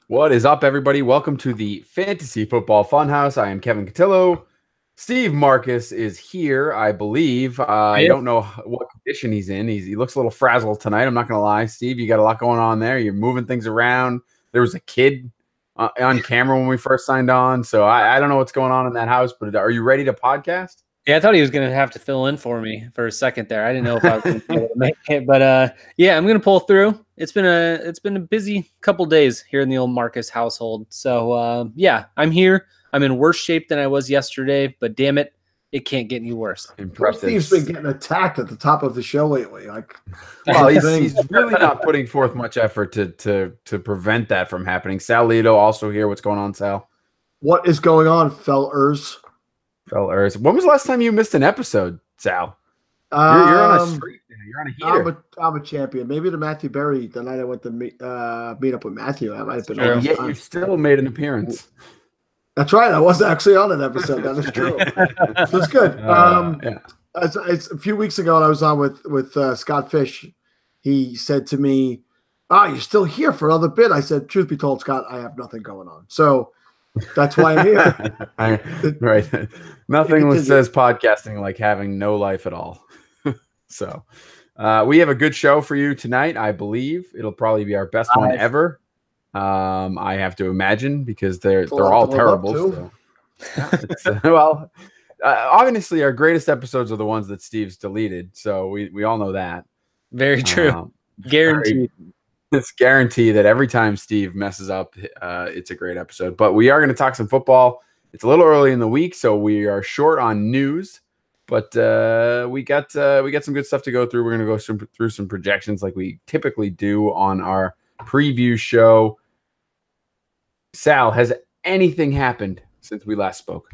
What is up, everybody? Welcome to the Fantasy Football Funhouse. I am Kevin Cotillo. Steve Marcus is here, I believe. I don't know what condition he's in. He looks a little frazzled tonight. I'm not going to lie. Steve, you got a lot going on there. You're moving things around. There was a kid on camera when we first signed on. So I don't know what's going on in that house, but are you ready to podcast? Yeah, I thought he was going to have to fill in for me for a second there. I didn't know if I was going to be able to make it, but yeah, I'm going to pull through. It's been a busy couple days here in the old Marcus household. So yeah, I'm here. I'm in worse shape than I was yesterday, but damn it, it can't get any worse. Impressive. Steve's been getting attacked at the top of the show lately. Well, he's really not putting forth much effort to prevent that from happening. Sal Lito also here. What's going on, Sal? What is going on, fellers? When was the last time you missed an episode, Sal? You're on a streak. You're on a heater. I'm a champion. Maybe the Matthew Berry, the night I went to meet up with Matthew. I might have been on. Yet you still made an appearance. That's right. I was actually on an episode. That is true. That's good. Yeah. It's a few weeks ago, and I was on with Scott Fish. He said to me, you're still here for another bit." I said, "Truth be told, Scott, I have nothing going on." So that's why I'm here. Right. Nothing says podcasting like having no life at all. So we have a good show for you tonight. I believe it'll probably be our best one ever. I have to imagine because they're all terrible. So. Obviously our greatest episodes are the ones that Steve's deleted. So we all know that. Very true. Guaranteed. It's guaranteed that every time Steve messes up, it's a great episode. But we are going to talk some football. It's a little early in the week, so we are short on news. But we got some good stuff to go through. We're going to go through some projections like we typically do on our preview show. Sal, has anything happened since we last spoke?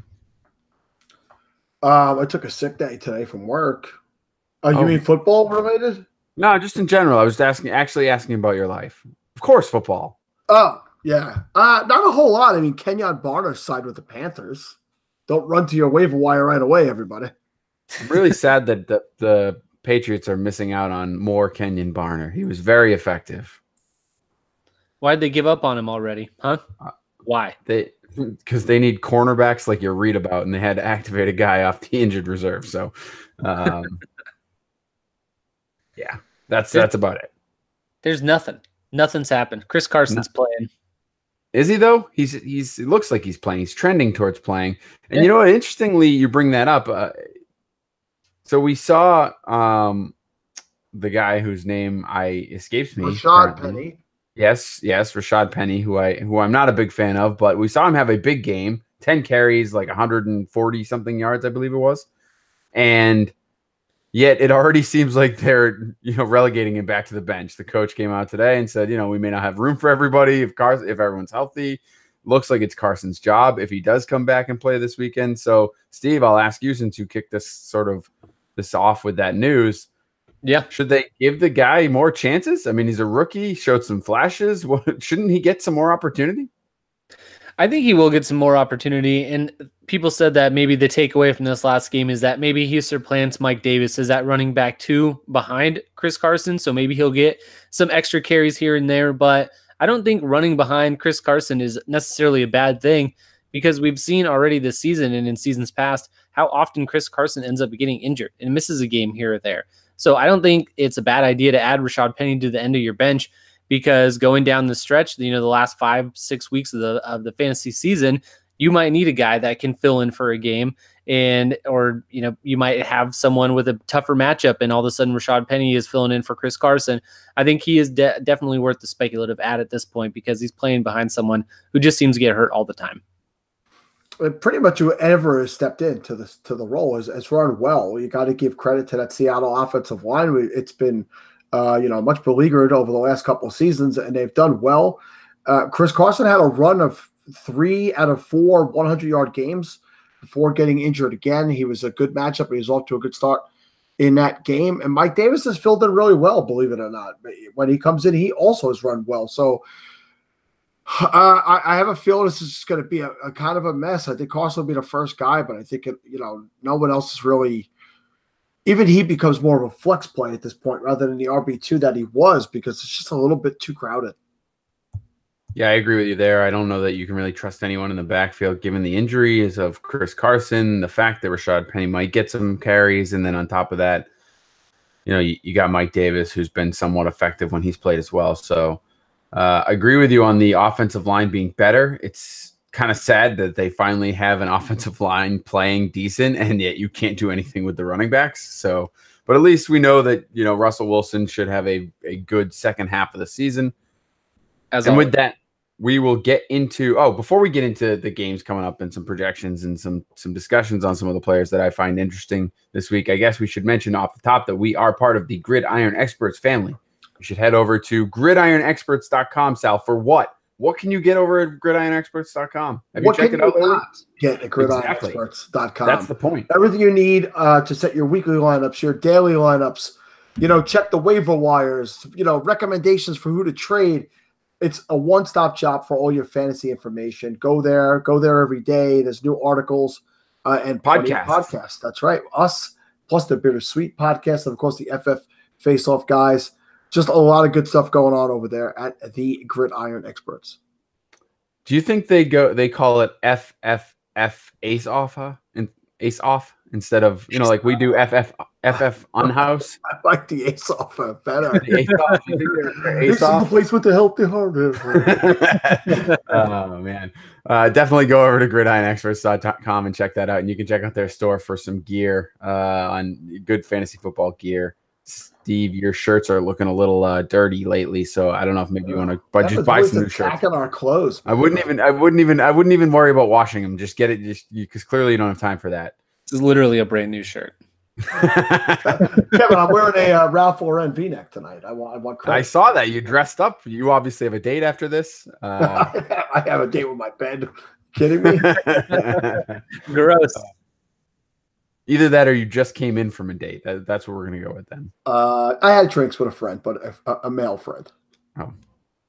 I took a sick day today from work. You mean football related? No, just in general. I was actually asking about your life. Of course, football. Oh, yeah. Not a whole lot. I mean, Kenyon Barner signed with the Panthers. Don't run to your waiver wire right away, everybody. I'm really sad that the Patriots are missing out on more Kenyon Barner. He was very effective. Why'd they give up on him already? Huh? Why? Because they need cornerbacks like you read about, and they had to activate a guy off the injured reserve. So, yeah. That's about it. There's nothing. Nothing's happened. Chris Carson's playing. Is he though? He looks like he's playing. He's trending towards playing. And you know what? Interestingly, you bring that up. So we saw the guy whose name escapes me. Rashad Penny. Yes, Rashad Penny, who I'm not a big fan of, but we saw him have a big game, 10 carries, like 140 something yards, I believe it was, and yet it already seems like they're relegating him back to the bench. The coach came out today and said, we may not have room for everybody if everyone's healthy. Looks like it's Carson's job if he does come back and play this weekend. So, Steve, I'll ask you, since you kicked this off with that news. Yeah. Should they give the guy more chances? I mean, he's a rookie, showed some flashes. Shouldn't he get some more opportunity? I think he will get some more opportunity. And people said that maybe the takeaway from this last game is that maybe he supplants Mike Davis as that running back 2 behind Chris Carson. So maybe he'll get some extra carries here and there. But I don't think running behind Chris Carson is necessarily a bad thing, because we've seen already this season and in seasons past how often Chris Carson ends up getting injured and misses a game here or there. So I don't think it's a bad idea to add Rashad Penny to the end of your bench, because going down the stretch, the last 5-6 weeks of the fantasy season, you might need a guy that can fill in for a game, or you might have someone with a tougher matchup, and all of a sudden Rashad Penny is filling in for Chris Carson. I think he is definitely worth the speculative add at this point, because he's playing behind someone who just seems to get hurt all the time. Pretty much whoever has stepped into the role has run well. You got to give credit to that Seattle offensive line. It's been much beleaguered over the last couple of seasons, and they've done well. Chris Carson had a run of 3 out of 4 100-yard games before getting injured again. He was a good matchup. He was off to a good start in that game. And Mike Davis has filled in really well, believe it or not. When he comes in, he also has run well. So I have a feeling this is going to be a kind of a mess. I think Carson will be the first guy, but I think no one else is really. Even he becomes more of a flex play at this point rather than the RB2 that he was, because it's just a little bit too crowded. Yeah, I agree with you there. I don't know that you can really trust anyone in the backfield given the injuries of Chris Carson, the fact that Rashad Penny might get some carries, and then on top of that, you got Mike Davis, who's been somewhat effective when he's played as well. So I agree with you on the offensive line being better. It's kind of sad that they finally have an offensive line playing decent, and yet you can't do anything with the running backs. So, but at least we know that, Russell Wilson should have a good second half of the season. As And always. with that, we will get into before we get into the games coming up and some projections and some discussions on some of the players that I find interesting this week, I guess we should mention off the top that we are part of the Gridiron Experts family. You should head over to gridironexperts.com, Sal, for what? What can you get over at gridironexperts.com? Have you checked it out lately? Get at gridironexperts.com. That's the point. Everything you need to set your weekly lineups, your daily lineups, check the waiver wires, recommendations for who to trade. It's a one-stop shop for all your fantasy information. Go there every day. There's new articles and podcasts. That's right. Us, plus the Bittersweet podcast, and of course the FF Face-Off guys. Just a lot of good stuff going on over there at the Gridiron Experts. Do you think they call it FFF Ace Off, and Ace Off instead of like we do FF Unhouse? I like the Ace Off better. The Ace Off. You think they're Ace Off? The place with the healthy heart. Oh man, definitely go over to gridironexperts.com and check that out, and you can check out their store for some gear on good fantasy football gear. Steve, your shirts are looking a little dirty lately, so I don't know if maybe you want to just buy some new shirts. Attacking our clothes. I wouldn't even worry about washing them. Just get it, because clearly you don't have time for that. This is literally a brand new shirt. Kevin, I'm wearing a Ralph Lauren V-neck tonight. I want credit. I saw that you dressed up. You obviously have a date after this. I have a date with my bed. Kidding me? Gross. Either that or you just came in from a date. That's what we're going to go with then. I had drinks with a friend, but a male friend. Oh,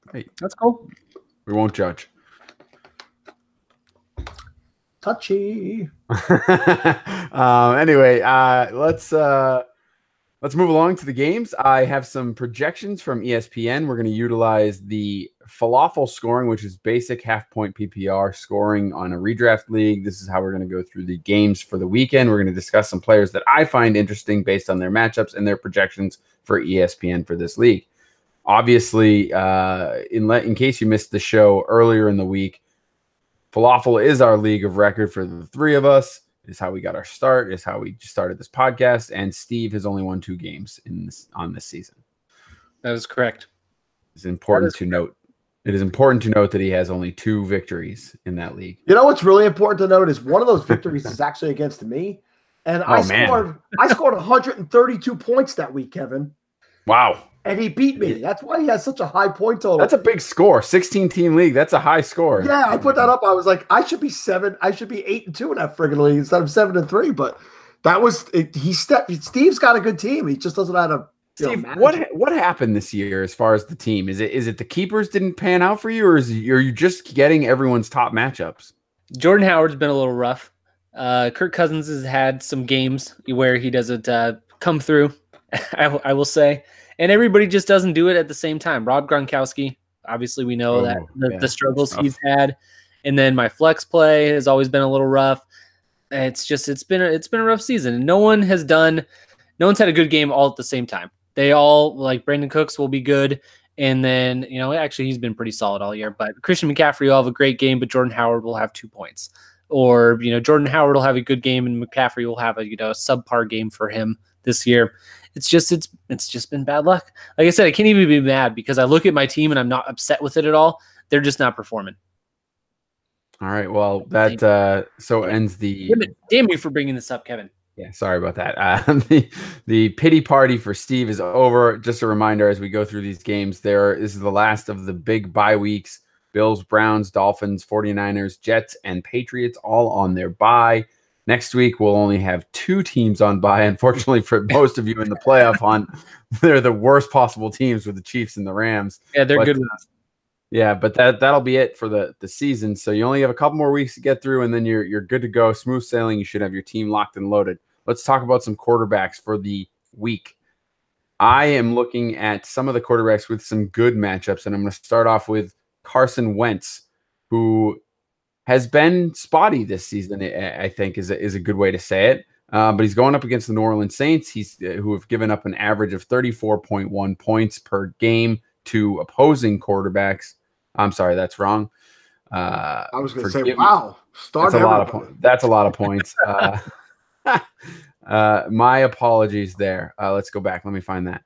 great. That's cool. We won't judge. Touchy. Anyway, let's move along to the games. I have some projections from ESPN. We're going to utilize the falafel scoring, which is basic half-point PPR scoring on a redraft league. This is how we're going to go through the games for the weekend. We're going to discuss some players that I find interesting based on their matchups and their projections for ESPN for this league. Obviously, in case you missed the show earlier in the week, falafel is our league of record for the three of us. Is how we got our start, is how we started this podcast, and Steve has only won 2 games on this season. That is correct. It's important to note. It is important to note that he has only 2 victories in that league. You know what's really important to note is one of those victories is actually against me, and I scored 132 points that week, Kevin. Wow. And he beat me. That's why he has such a high point total. That's a big score. 16-team league. That's a high score. Yeah, I put that up. I was like, I should be 8-2 in that friggin' league instead of 7-3. But that was it. Steve's got a good team. He just doesn't know how to. Steve, what happened this year as far as the team? Is it the keepers didn't pan out for you, or are you just getting everyone's top matchups? Jordan Howard's been a little rough. Kirk Cousins has had some games where he doesn't come through. I will say. And everybody just doesn't do it at the same time. Rob Gronkowski, obviously we know the struggles he's had. And then my flex play has always been a little rough. It's been a rough season. And no one's had a good game all at the same time. They all, like Brandon Cooks, will be good. And then, actually he's been pretty solid all year. But Christian McCaffrey will have a great game, but Jordan Howard will have 2 points. Or, Jordan Howard will have a good game and McCaffrey will have a subpar game for him this year. It's just been bad luck. Like I said, I can't even be mad because I look at my team and I'm not upset with it at all. They're just not performing. All right. Well, that ends the. Damn you for bringing this up, Kevin. Yeah, sorry about that. The pity party for Steve is over. Just a reminder as we go through these games, this is the last of the big bye weeks. Bills, Browns, Dolphins, 49ers, Jets, and Patriots all on their bye. Next week, we'll only have 2 teams on bye. Unfortunately, for most of you in the playoff hunt, they're the worst possible teams with the Chiefs and the Rams. Yeah, they're good ones. Yeah, but that'll be it for the season. So you only have a couple more weeks to get through, and then you're good to go. Smooth sailing. You should have your team locked and loaded. Let's talk about some quarterbacks for the week. I am looking at some of the quarterbacks with some good matchups, and I'm going to start off with Carson Wentz, who has been spotty this season, I think is a good way to say it. But he's going up against the New Orleans Saints, who have given up an average of 34.1 points per game to opposing quarterbacks. I'm sorry, that's wrong. I was going to say, wow, that's a lot of that's a lot of points. My apologies there. Let's go back. Let me find that.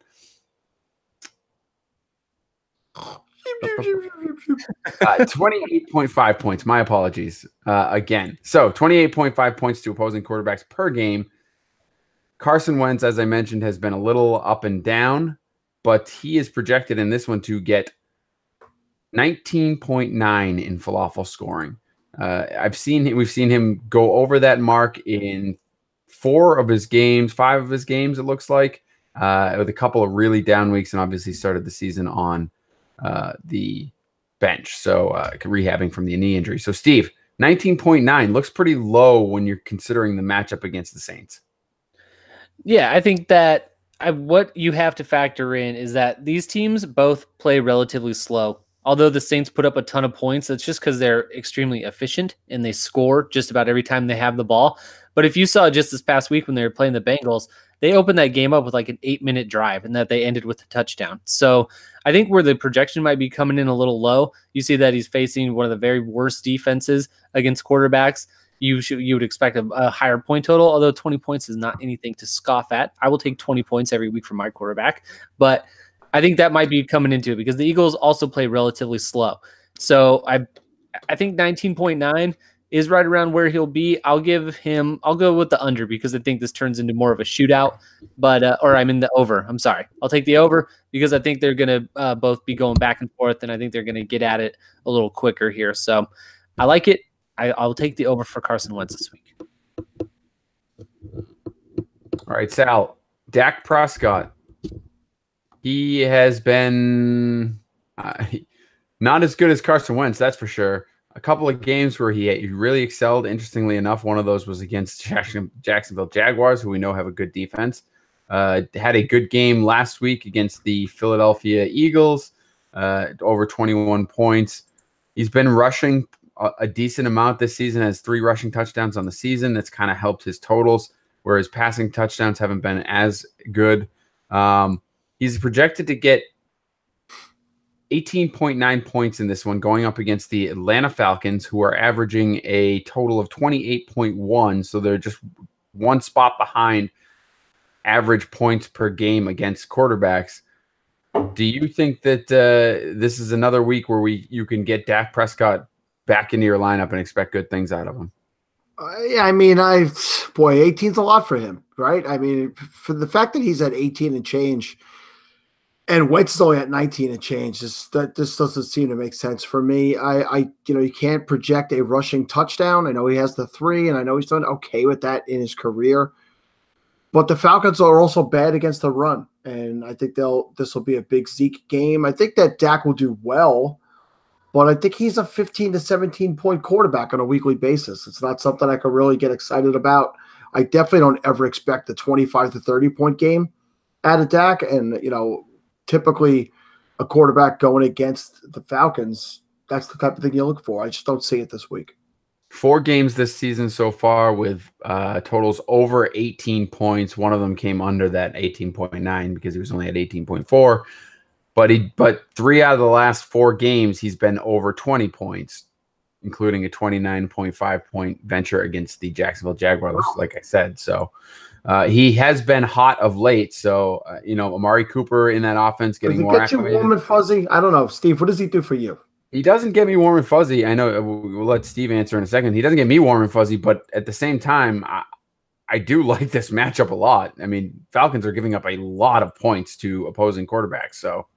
28.5 points. My apologies. Again. So 28.5 points to opposing quarterbacks per game. Carson Wentz, as I mentioned, has been a little up and down, but he is projected in this one to get 19.9 in falafel scoring. We've seen him go over that mark in 5 of his games, it looks like, with a couple of really down weeks, and obviously started the season on the bench, so rehabbing from the knee injury. So, Steve, 19.9 looks pretty low when you're considering the matchup against the Saints. Yeah, I think that what you have to factor in is that these teams both play relatively slow. Although the Saints put up a ton of points, that's just because they're extremely efficient and they score just about every time they have the ball. But if you saw just this past week when they were playing the Bengals, they opened that game up with like an 8-minute drive and that they ended with a touchdown. So I think where the projection might be coming in a little low, you see that he's facing one of the very worst defenses against quarterbacks. You would expect a higher point total, although 20 points is not anything to scoff at. I will take 20 points every week from my quarterback, but I think that might be coming into it because the Eagles also play relatively slow. So I think 19.9 is right around where he'll be. I'll go with the under because I think this turns into more of a shootout, or I'm in the over. I'm sorry. I'll take the over because I think they're going to both be going back and forth, and I think they're going to get at it a little quicker here. So I like it. I'll take the over for Carson Wentz this week. All right, Sal. Dak Prescott. He has been not as good as Carson Wentz, that's for sure. A couple of games where he really excelled. Interestingly enough, one of those was against Jacksonville Jaguars, who we know have a good defense. Had a good game last week against the Philadelphia Eagles, over 21 points. He's been rushing a decent amount this season, has 3 rushing touchdowns on the season. That's kind of helped his totals, whereas passing touchdowns haven't been as good. He's projected to get 18.9 points in this one, going up against the Atlanta Falcons, who are averaging a total of 28.1. So they're just one spot behind average points per game against quarterbacks. Do you think that this is another week where you can get Dak Prescott back into your lineup and expect good things out of him? Yeah, I mean, 18's a lot for him, right? I mean, for the fact that he's at 18 and change, and Wentz is only at 19 and change, this doesn't seem to make sense for me. You can't project a rushing touchdown. I know he has the 3, and I know he's done okay with that in his career. But the Falcons are also bad against the run, and I think this will be a big Zeke game. I think that Dak will do well, but I think he's a 15 to 17 point quarterback on a weekly basis. It's not something I can really get excited about. I definitely don't ever expect a 25 to 30 point game out of Dak, and typically a quarterback going against the Falcons, that's the type of thing you look for. I just don't see it this week. 4 games this season so far with totals over 18 points. One of them came under that 18.9 because he was only at 18.4. But 3 out of the last 4 games, he's been over 20 points, including a 29.5 point venture against the Jacksonville Jaguars, like I said. So he has been hot of late. So, Amari Cooper in that offense getting more acclimated. Does he get you warm and fuzzy? I don't know. Steve, what does he do for you? He doesn't get me warm and fuzzy. I know we'll let Steve answer in a second. He doesn't get me warm and fuzzy, but at the same time, I do like this matchup a lot. I mean, Falcons are giving up a lot of points to opposing quarterbacks. So,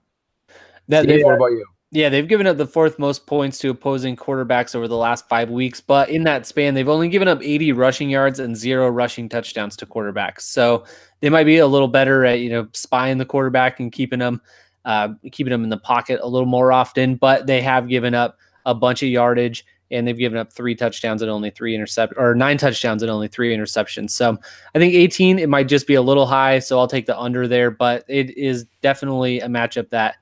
Steve, what about you? Yeah, they've given up the 4th most points to opposing quarterbacks over the last 5 weeks, but in that span, they've only given up 80 rushing yards and 0 rushing touchdowns to quarterbacks. So they might be a little better at spying the quarterback and keeping them in the pocket a little more often. But they have given up a bunch of yardage, and they've given up 3 touchdowns and only 3 interceptions, or 9 touchdowns and only 3 interceptions. So I think 18 it might just be a little high, so I'll take the under there. But it is definitely a matchup that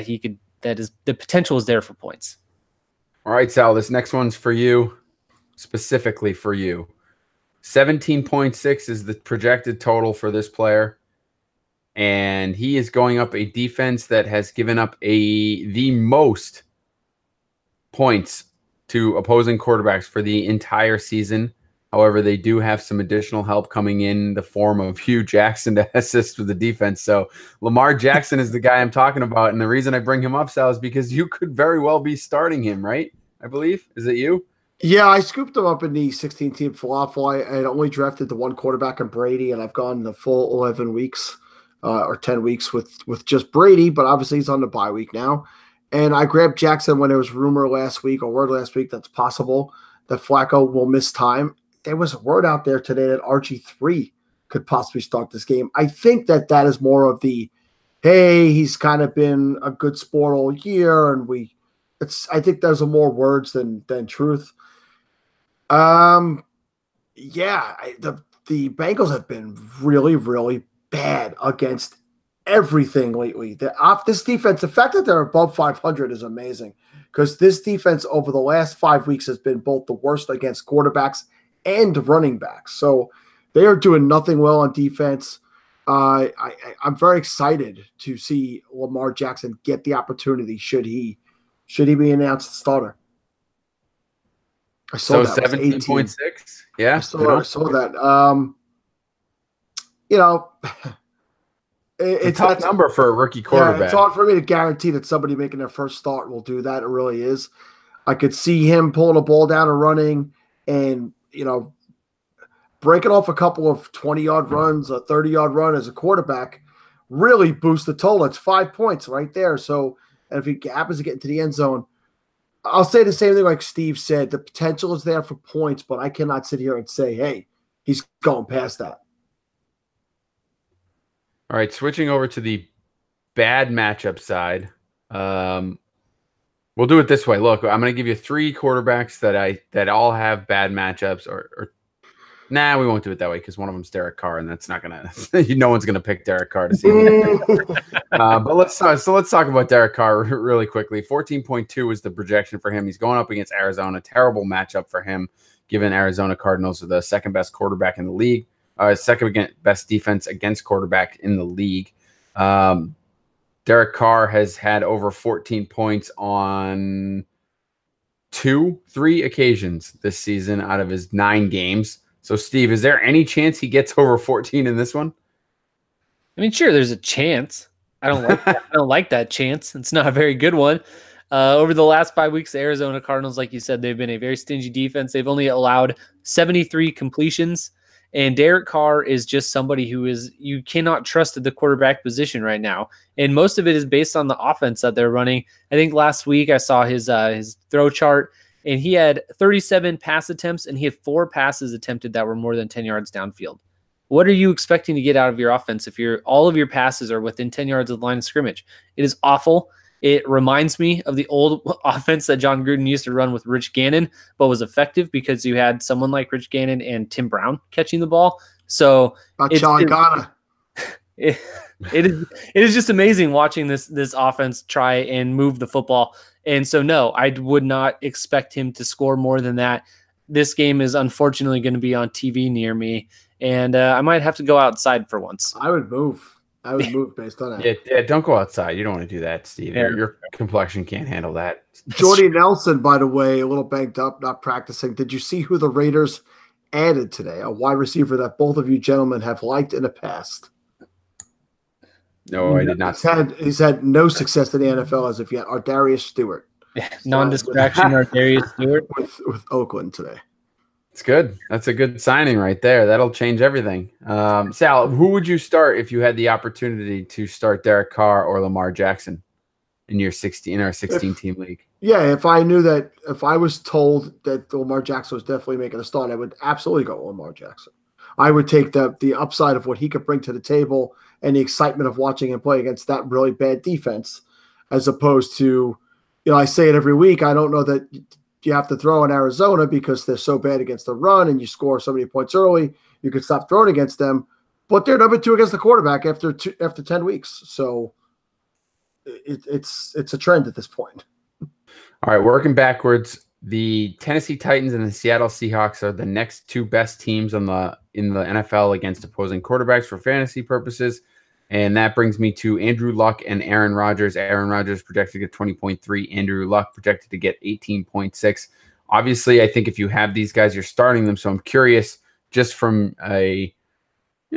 he could the potential is there for points. All right, Sal, this next one's for you, specifically for you. 17.6 is the projected total for this player. And he is going up a defense that has given up the most points to opposing quarterbacks for the entire season. However, they do have some additional help coming in the form of Hugh Jackson to assist with the defense. So Lamar Jackson is the guy I'm talking about. And the reason I bring him up, Sal, is because you could very well be starting him, right? I believe. Is it you? Yeah, I scooped him up in the 16-team falafel. I had only drafted the one quarterback in Brady, and I've gone the full 11 weeks or 10 weeks with just Brady, but obviously he's on the bye week now. And I grabbed Jackson when there was rumor last week or word last week that's possible that Flacco will miss time. There was a word out there today that RG3 could possibly start this game. I think that is more of the, hey, he's kind of been a good sport all year, and I think those are more words than truth. The Bengals have been really, really bad against everything lately. This defense, the fact that they're above 500 is amazing because this defense over the last 5 weeks has been both the worst against quarterbacks and running backs. So they are doing nothing well on defense. I'm very excited to see Lamar Jackson get the opportunity should he be announced starter. I saw that 17.6. Yeah, I saw that. It's a tough number for a rookie quarterback. Yeah, it's hard for me to guarantee that somebody making their first start will do that. It really is. I could see him pulling the ball down and running and, breaking off a couple of 20-yard runs, a 30-yard run as a quarterback really boost the total. It's 5 points right there. So, and if he happens to get into the end zone, I'll say the same thing like Steve said. The potential is there for points, but I cannot sit here and say, hey, he's going past that. All right, switching over to the bad matchup side. We'll do it this way. Look, I'm going to give you 3 quarterbacks that all have bad matchups. Nah, we won't do it that way because one of them's Derek Carr, and that's not gonna. No one's gonna pick Derek Carr to see him. But let's talk about Derek Carr really quickly. 14.2 is the projection for him. He's going up against Arizona. Terrible matchup for him, given Arizona Cardinals are the second best quarterback in the league. Second best defense against quarterback in the league. Derek Carr has had over 14 points on 3 occasions this season out of his 9 games. So, Steve, is there any chance he gets over 14 in this one? I mean, sure, there's a chance. I don't like that. I don't like that chance. It's not a very good one. Over the last 5 weeks, the Arizona Cardinals, like you said, they've been a very stingy defense. They've only allowed 73 completions. And Derek Carr is just somebody you cannot trust at the quarterback position right now. And most of it is based on the offense that they're running. I think last week I saw his throw chart, and he had 37 pass attempts, and he had 4 passes attempted that were more than 10 yards downfield. What are you expecting to get out of your offense if all of your passes are within 10 yards of the line of scrimmage? It is awful. It reminds me of the old offense that John Gruden used to run with Rich Gannon, but was effective because you had someone like Rich Gannon and Tim Brown catching the ball. So it is just amazing watching this offense try and move the football. And so, no, I would not expect him to score more than that. This game is unfortunately going to be on TV near me, and I might have to go outside for once. I would move based on that. Yeah, don't go outside. You don't want to do that, Steve. Yeah. Your complexion can't handle that. Jordy Nelson, by the way, a little banged up, not practicing. Did you see who the Raiders added today? A wide receiver that both of you gentlemen have liked in the past. No, I did not. He's had no success in the NFL as of yet. Darius Stewart. Non-distraction, Darius Stewart. With Oakland today. It's good. That's a good signing right there. That'll change everything. Sal, who would you start if you had the opportunity to start Derek Carr or Lamar Jackson in our 16-team league? Yeah, if I was told that Lamar Jackson was definitely making a start, I would absolutely go Lamar Jackson. I would take the upside of what he could bring to the table and the excitement of watching him play against that really bad defense, as opposed to, I say it every week, I don't know that you have to throw in Arizona because they're so bad against the run and you score so many points early, you could stop throwing against them. But they're number 2 against the quarterback after 10 weeks. So it's a trend at this point. All right, working backwards, the Tennessee Titans and the Seattle Seahawks are the next two best teams in the NFL against opposing quarterbacks for fantasy purposes. And that brings me to Andrew Luck and Aaron Rodgers. Aaron Rodgers projected to get 20.3. Andrew Luck projected to get 18.6. Obviously, I think if you have these guys, you're starting them. So I'm curious, just from a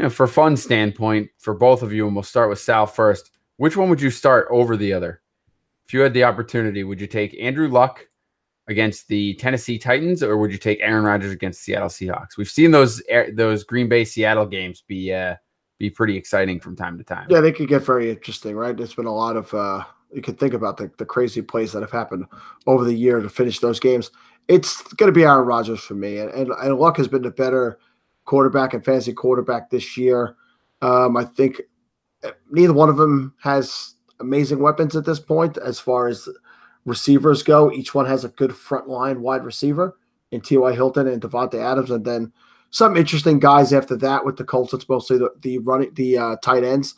for fun standpoint, for both of you, and we'll start with Sal first. Which one would you start over the other? If you had the opportunity, would you take Andrew Luck against the Tennessee Titans, or would you take Aaron Rodgers against the Seattle Seahawks? We've seen those Green Bay Seattle games be pretty exciting from time to time. Yeah, they could get very interesting, right? There's been a lot of you could think about the crazy plays that have happened over the year to finish those games. It's going to be Aaron Rodgers for me, and Luck has been the better quarterback and fantasy quarterback this year. I think neither one of them has amazing weapons at this point as far as receivers go. Each one has a good front line wide receiver in T.Y. Hilton and Devontae Adams, and then some interesting guys after that with the Colts. It's mostly the tight ends.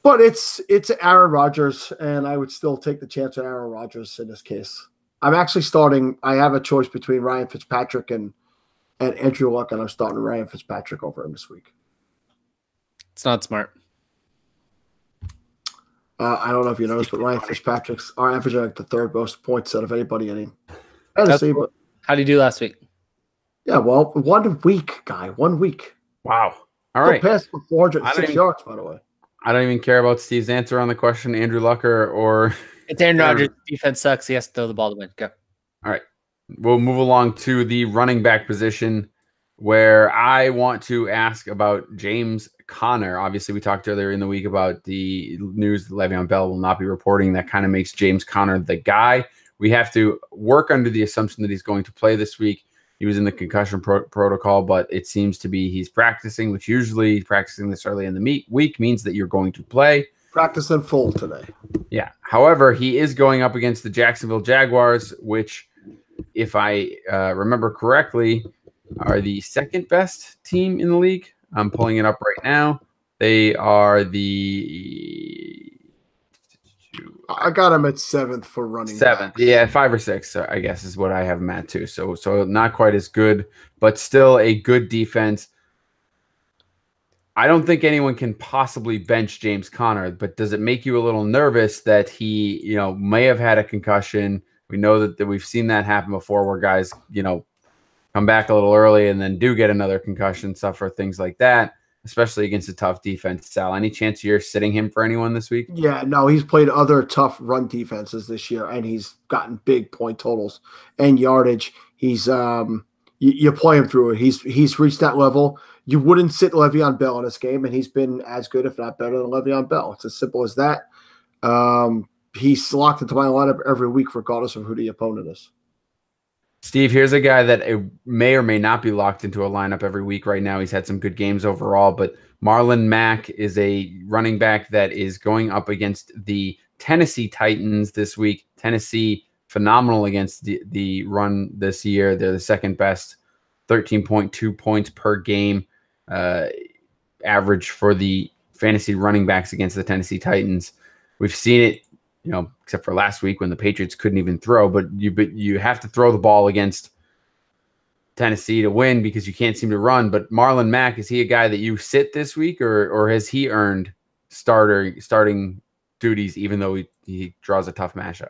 But it's Aaron Rodgers, and I would still take the chance on Aaron Rodgers in this case. I'm actually starting. I have a choice between Ryan Fitzpatrick and Andrew Luck, and I'm starting Ryan Fitzpatrick over him this week. It's not smart. I don't know if you noticed, but Ryan Fitzpatrick's are averaging like the third most points out of anybody in fantasy. But how did you do last week? Yeah, well, 1 week, guy. 1 week. Wow. All right. Passed for 406 yards, by the way. I don't even care about Steve's answer on the question, Andrew Luck or it's Aaron Rodgers. Defense sucks. He has to throw the ball to win. Go. All right. We'll move along to the running back position, where I want to ask about James Conner. Obviously, we talked earlier in the week about the news that Le'Veon Bell will not be reporting. That kind of makes James Conner the guy. We have to work under the assumption that he's going to play this week. He was in the concussion protocol, but it seems to be he's practicing, which usually practicing this early in the week means that you're going to play. Practice in full today. Yeah. However, he is going up against the Jacksonville Jaguars, which, if I remember correctly, are the second best team in the league. I'm pulling it up right now. They are I got him at 7th for running. 7th, yeah, 5 or 6, I guess is what I have him at too. So not quite as good, but still a good defense. I don't think anyone can possibly bench James Conner, but does it make you a little nervous that he, may have had a concussion? We know that we've seen that happen before, where guys, come back a little early and then do get another concussion, suffer things like that, especially against a tough defense. Sal, any chance you're sitting him for anyone this week? Yeah, no, he's played other tough run defenses this year, and he's gotten big point totals and yardage. He's you play him through it. He's reached that level. You wouldn't sit Le'Veon Bell in this game, and he's been as good, if not better, than Le'Veon Bell. It's as simple as that. He's locked into my lineup every week, regardless of who the opponent is. Steve, here's a guy that may or may not be locked into a lineup every week right now. He's had some good games overall, but Marlon Mack is a running back that is going up against the Tennessee Titans this week. Tennessee, phenomenal against the run this year. They're the second best, 13.2 points per game average for the fantasy running backs against the Tennessee Titans. We've seen it, except for last week when the Patriots couldn't even throw, but you have to throw the ball against Tennessee to win because you can't seem to run. But Marlon Mack, is he a guy that you sit this week, or has he earned starting duties even though he draws a tough matchup?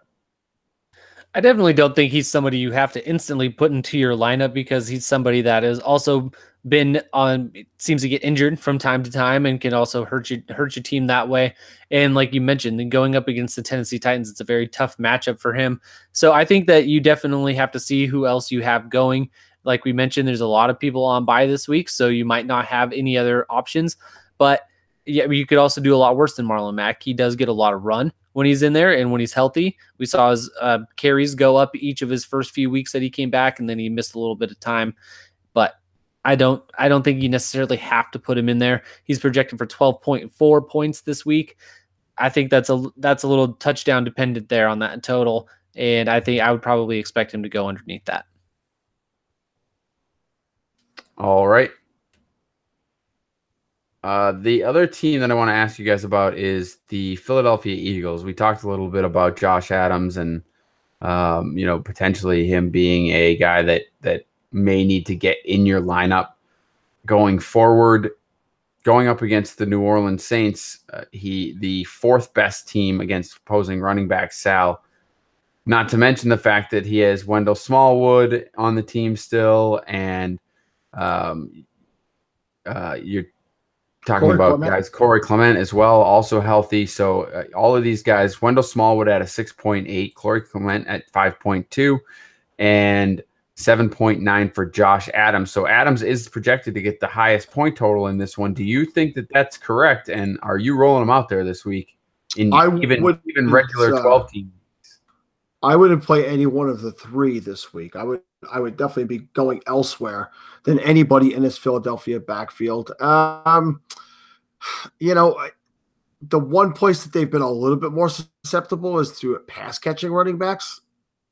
I definitely don't think he's somebody you have to instantly put into your lineup, because he's somebody that has also been seems to get injured from time to time and can also hurt your team that way. And like you mentioned, then going up against the Tennessee Titans, it's a very tough matchup for him. So I think that you definitely have to see who else you have going. Like we mentioned, there's a lot of people on bye this week, so you might not have any other options. But yeah, you could also do a lot worse than Marlon Mack. He does get a lot of run when he's in there and when he's healthy. We saw his carries go up each of his first few weeks that he came back, and then he missed a little bit of time. But I don't think you necessarily have to put him in there. He's projected for 12.4 points this week. I think that's a little touchdown dependent there on that total, and I think I would probably expect him to go underneath that. All right. The other team that I want to ask you guys about is the Philadelphia Eagles. We talked a little bit about Josh Adams and potentially him being a guy that may need to get in your lineup going forward. Going up against the New Orleans Saints, the fourth best team against opposing running back Sal. Not to mention the fact that he has Wendell Smallwood on the team still, and you're talking Corey about Clement. guys, Corey Clement as well, also healthy. So all of these guys, Wendell Smallwood at a 6.8, Corey Clement at 5.2, and 7.9 for Josh Adams. So Adams is projected to get the highest point total in this one. Do you think that that's correct? And are you rolling him out there this week in even regular 12 team? I wouldn't play any one of the three this week. I would definitely be going elsewhere than anybody in this Philadelphia backfield. The one place that they've been a little bit more susceptible is to pass catching running backs,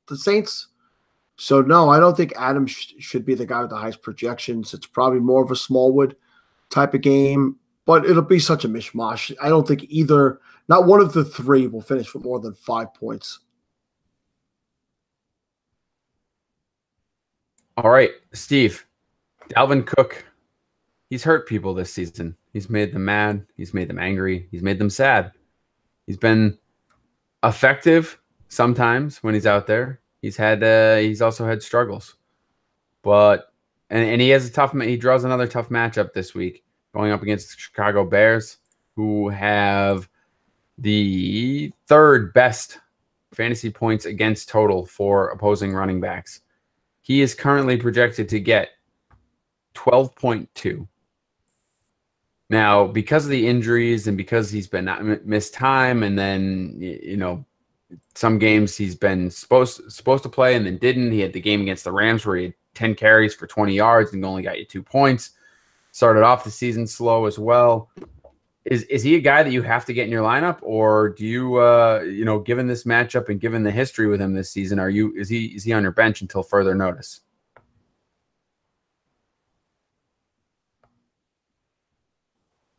the Saints. So no, I don't think Adams should be the guy with the highest projections. It's probably more of a Smallwood type of game, but it'll be such a mishmash. I don't think not one of the three will finish with more than 5 points. All right, Steve, Dalvin Cook, he's hurt people this season. He's made them mad. He's made them angry. He's made them sad. He's been effective sometimes when he's out there. He's also had struggles, but he has he draws another tough matchup this week, going up against the Chicago Bears, who have the third best fantasy points against total for opposing running backs. He is currently projected to get 12.2. Now, because of the injuries and because he's been missed time, and then some games he's been supposed to play and then didn't. He had the game against the Rams where he had 10 carries for 20 yards and only got you 2 points. Started off the season slow as well. Is he a guy that you have to get in your lineup, or do you given this matchup and given the history with him this season, is he on your bench until further notice?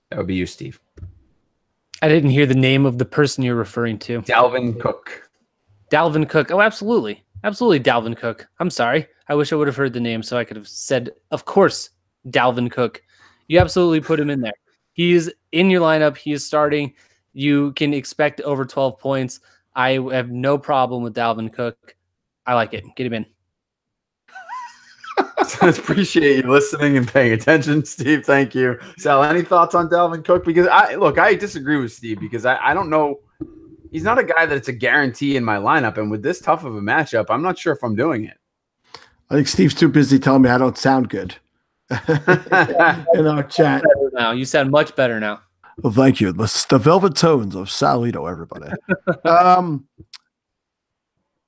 That would be you, Steve. I didn't hear the name of the person you're referring to. Dalvin Cook. Dalvin Cook. Oh, absolutely. Absolutely, Dalvin Cook. I'm sorry. I wish I would have heard the name so I could have said, of course, Dalvin Cook. You absolutely put him in there. He's in your lineup. He is starting. You can expect over 12 points. I have no problem with Dalvin Cook. I like it. Get him in. I appreciate you listening and paying attention, Steve. Thank you. Sal, any thoughts on Dalvin Cook? Because I disagree with Steve because I don't know. He's not a guy that it's a guarantee in my lineup. And with this tough of a matchup, I'm not sure if I'm doing it. I think Steve's too busy telling me I don't sound good in our chat. Now you sound much better now. Well, thank you. The velvet tones of Salito, everybody.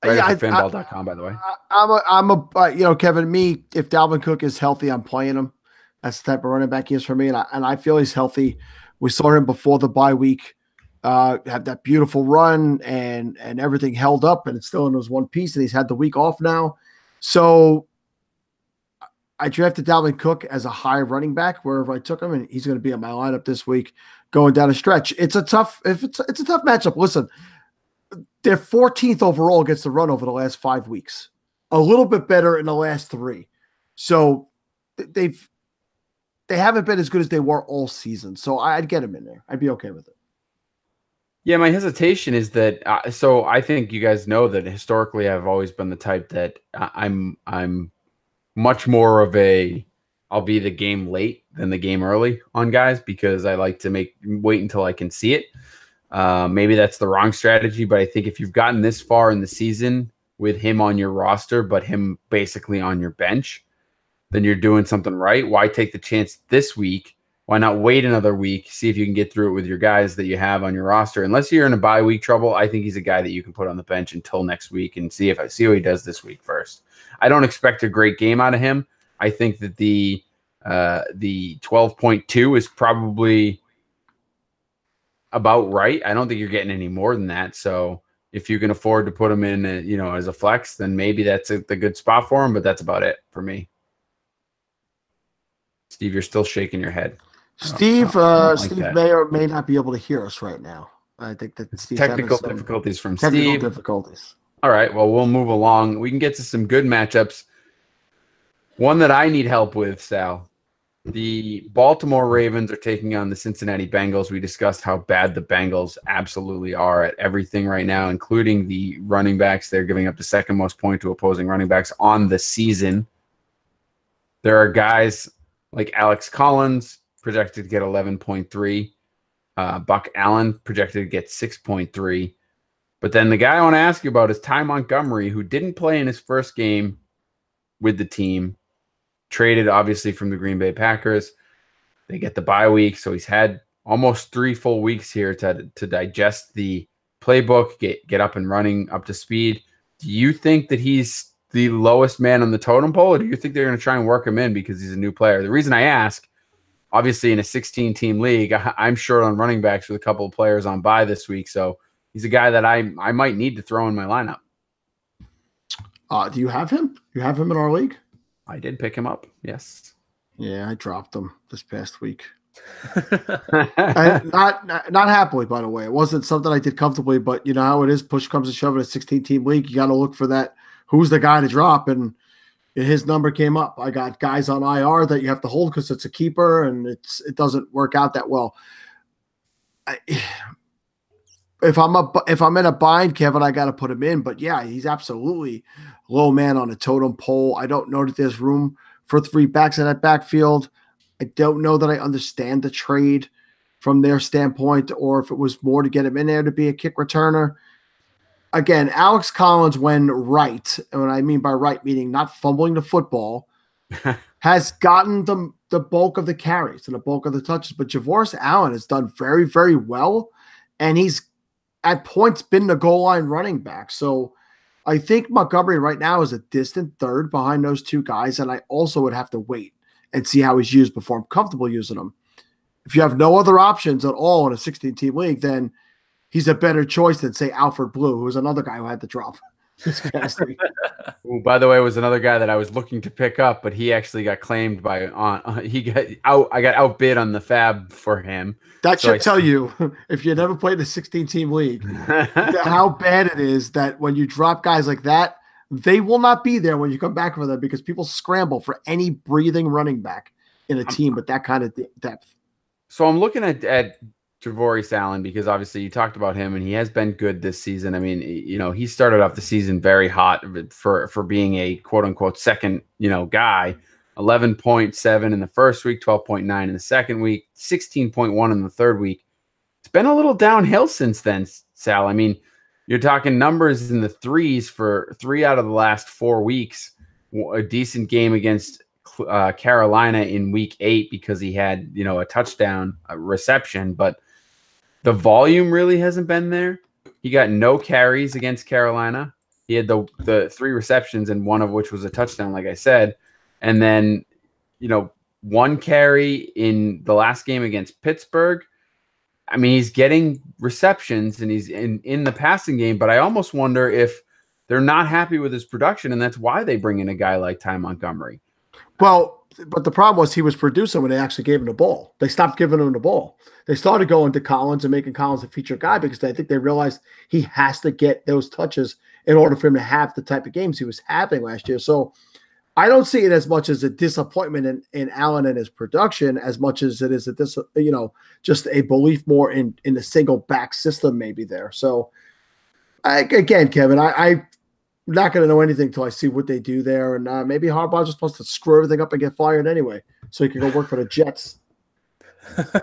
Fanball.com, by the way. Kevin, if Dalvin Cook is healthy, I'm playing him. That's the type of running back he is for me. And I feel he's healthy. We saw him before the bye week have that beautiful run and everything held up, and it's still in his one piece, and he's had the week off now. So I drafted Dalvin Cook as a high running back wherever I took him, and he's going to be in my lineup this week going down a stretch. It's a tough matchup. Listen, they're 14th overall against the run over the last 5 weeks, a little bit better in the last 3. So they haven't been as good as they were all season. So I'd get him in there. I'd be okay with it. Yeah, my hesitation is that so I think you guys know that historically I've always been the type that I'm much more of I'll be the game late than the game early on guys because I like to wait until I can see it. Maybe that's the wrong strategy, but I think if you've gotten this far in the season with him on your roster, but him basically on your bench, then you're doing something right. Why take the chance this week? Why not wait another week, see if you can get through it with your guys that you have on your roster? Unless you're in a bye week trouble, I think he's a guy that you can put on the bench until next week and see what he does this week first. I don't expect a great game out of him. I think that the 12.2 is probably about right. I don't think you're getting any more than that. So if you can afford to put him in, as a flex, then maybe that's the good spot for him. But that's about it for me. Steve, you're still shaking your head. Steve, like Steve that. may or may not be able to hear us right now. I think that Steve's Technical having some difficulties from technical Steve. difficulties. All right, well, we'll move along. We can get to some good matchups. One that I need help with, Sal. The Baltimore Ravens are taking on the Cincinnati Bengals. We discussed how bad the Bengals absolutely are at everything right now, including the running backs. They're giving up the second most point to opposing running backs on the season. There are guys like Alex Collins, projected to get 11.3. Buck Allen, projected to get 6.3. But then the guy I want to ask you about is Ty Montgomery, who didn't play in his first game with the team, traded obviously from the Green Bay Packers. They get the bye week, so he's had almost 3 full weeks here to digest the playbook, get up and running, up to speed. Do you think that he's the lowest man on the totem pole, or do you think they're going to try and work him in because he's a new player? The reason I ask, obviously in a 16-team league, I'm short on running backs with a couple of players on bye this week, so he's a guy that I might need to throw in my lineup. Do you have him? You have him in our league? I did pick him up, yes. Yeah, I dropped him this past week. not happily, by the way. It wasn't something I did comfortably, but you know how it is. Push comes to shove in a 16-team league. You got to look for that. Who's the guy to drop? And his number came up. I got guys on IR that you have to hold because it's a keeper, and it doesn't work out that well. If I'm in a bind, Kevin, I got to put him in. But yeah, he's absolutely low man on a totem pole. I don't know that there's room for 3 backs in that backfield. I don't know that I understand the trade from their standpoint, or if it was more to get him in there to be a kick returner. Again, Alex Collins, when right, and what I mean by right, meaning not fumbling the football, has gotten the bulk of the carries and the bulk of the touches. But Javoris Allen has done very, very well, and he's at points been the goal line running back. So I think Montgomery right now is a distant third behind those 2 guys, and I also would have to wait and see how he's used before I'm comfortable using him. If you have no other options at all in a 16-team league, then he's a better choice than, say, Alfred Blue, who was another guy who had to drop this past week. Who, by the way, was another guy that I was looking to pick up, but he actually got claimed by he got out. I got outbid on the fab for him. That should tell you, if you never played a 16-team league, how bad it is that when you drop guys like that, they will not be there when you come back for them because people scramble for any breathing running back in a team with that kind of depth. So I'm looking at Javoris Allen because obviously you talked about him and he has been good this season. I mean, you know, he started off the season very hot for being a quote unquote second, guy. 11.7 in the first week, 12.9 in the second week, 16.1 in the third week. It's been a little downhill since then, Sal. I mean, you're talking numbers in the 3s for 3 out of the last 4 weeks. A decent game against Carolina in week 8 because he had, a touchdown reception, but the volume really hasn't been there. He got no carries against Carolina. He had the 3 receptions and one of which was a touchdown, like I said. And then, 1 carry in the last game against Pittsburgh. I mean, he's getting receptions and he's in the passing game, but I almost wonder if they're not happy with his production, and that's why they bring in a guy like Ty Montgomery. Well, but the problem was he was producing when they actually gave him the ball. They stopped giving him the ball. They started going to Collins and making Collins a feature guy because I think they realized he has to get those touches in order for him to have the type of games he was having last year. So I don't see it as much as a disappointment in Allen and his production as much as it is just a belief more in the single back system maybe there. So again, Kevin, I'm not going to know anything until I see what they do there. And maybe Harbaugh's just supposed to screw everything up and get fired anyway so he can go work for the Jets.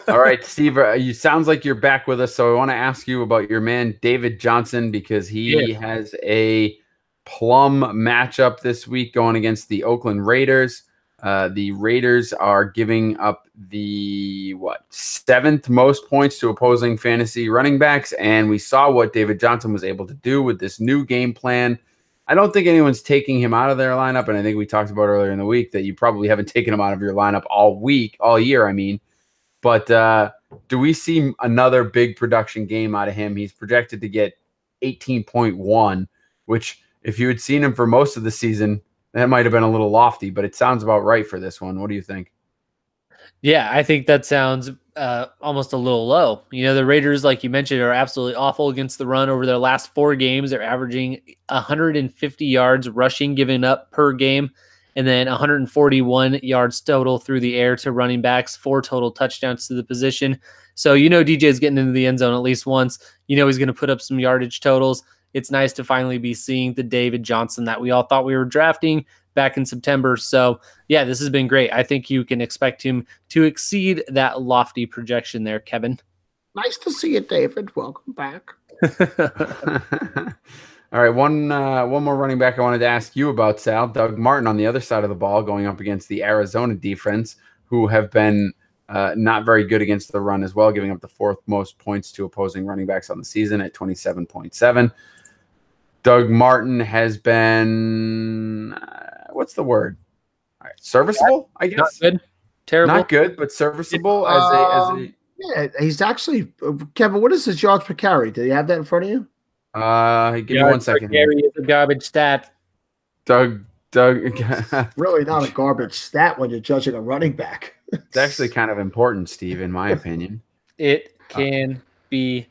All right, Steve, you sounds like you're back with us. So I want to ask you about your man, David Johnson, because he has a plum matchup this week going against the Oakland Raiders. The Raiders are giving up the 7th most points to opposing fantasy running backs. And we saw what David Johnson was able to do with this new game plan. I don't think anyone's taking him out of their lineup. And I think we talked about earlier in the week that you probably haven't taken him out of your lineup all year. But do we see another big production game out of him? He's projected to get 18.1, which if you had seen him for most of the season, that might have been a little lofty, but it sounds about right for this one. What do you think? Yeah, I think that sounds almost a little low. The Raiders, like you mentioned, are absolutely awful against the run. Over their last 4 games, they're averaging 150 yards rushing given up per game, and then 141 yards total through the air to running backs, 4 total touchdowns to the position. So DJ's getting into the end zone at least once. He's going to put up some yardage totals. It's nice to finally be seeing the David Johnson that we all thought we were drafting back in September. So yeah, this has been great. I think you can expect him to exceed that lofty projection there, Kevin. Nice to see you, David. Welcome back. All right, one more running back I wanted to ask you about, Sal. Doug Martin on the other side of the ball going up against the Arizona defense, who have been not very good against the run as well, giving up the 4th most points to opposing running backs on the season at 27.7. Doug Martin has been, what's the word? All right, serviceable, I guess. Not good. Terrible. Not good, but serviceable Yeah, he's actually, Kevin, what is his yards per carry? Do you have that in front of you? Give me 1 second. Carry is a garbage stat. Doug. Really not a garbage stat when you're judging a running back. It's actually kind of important, Steve, in my opinion. It can be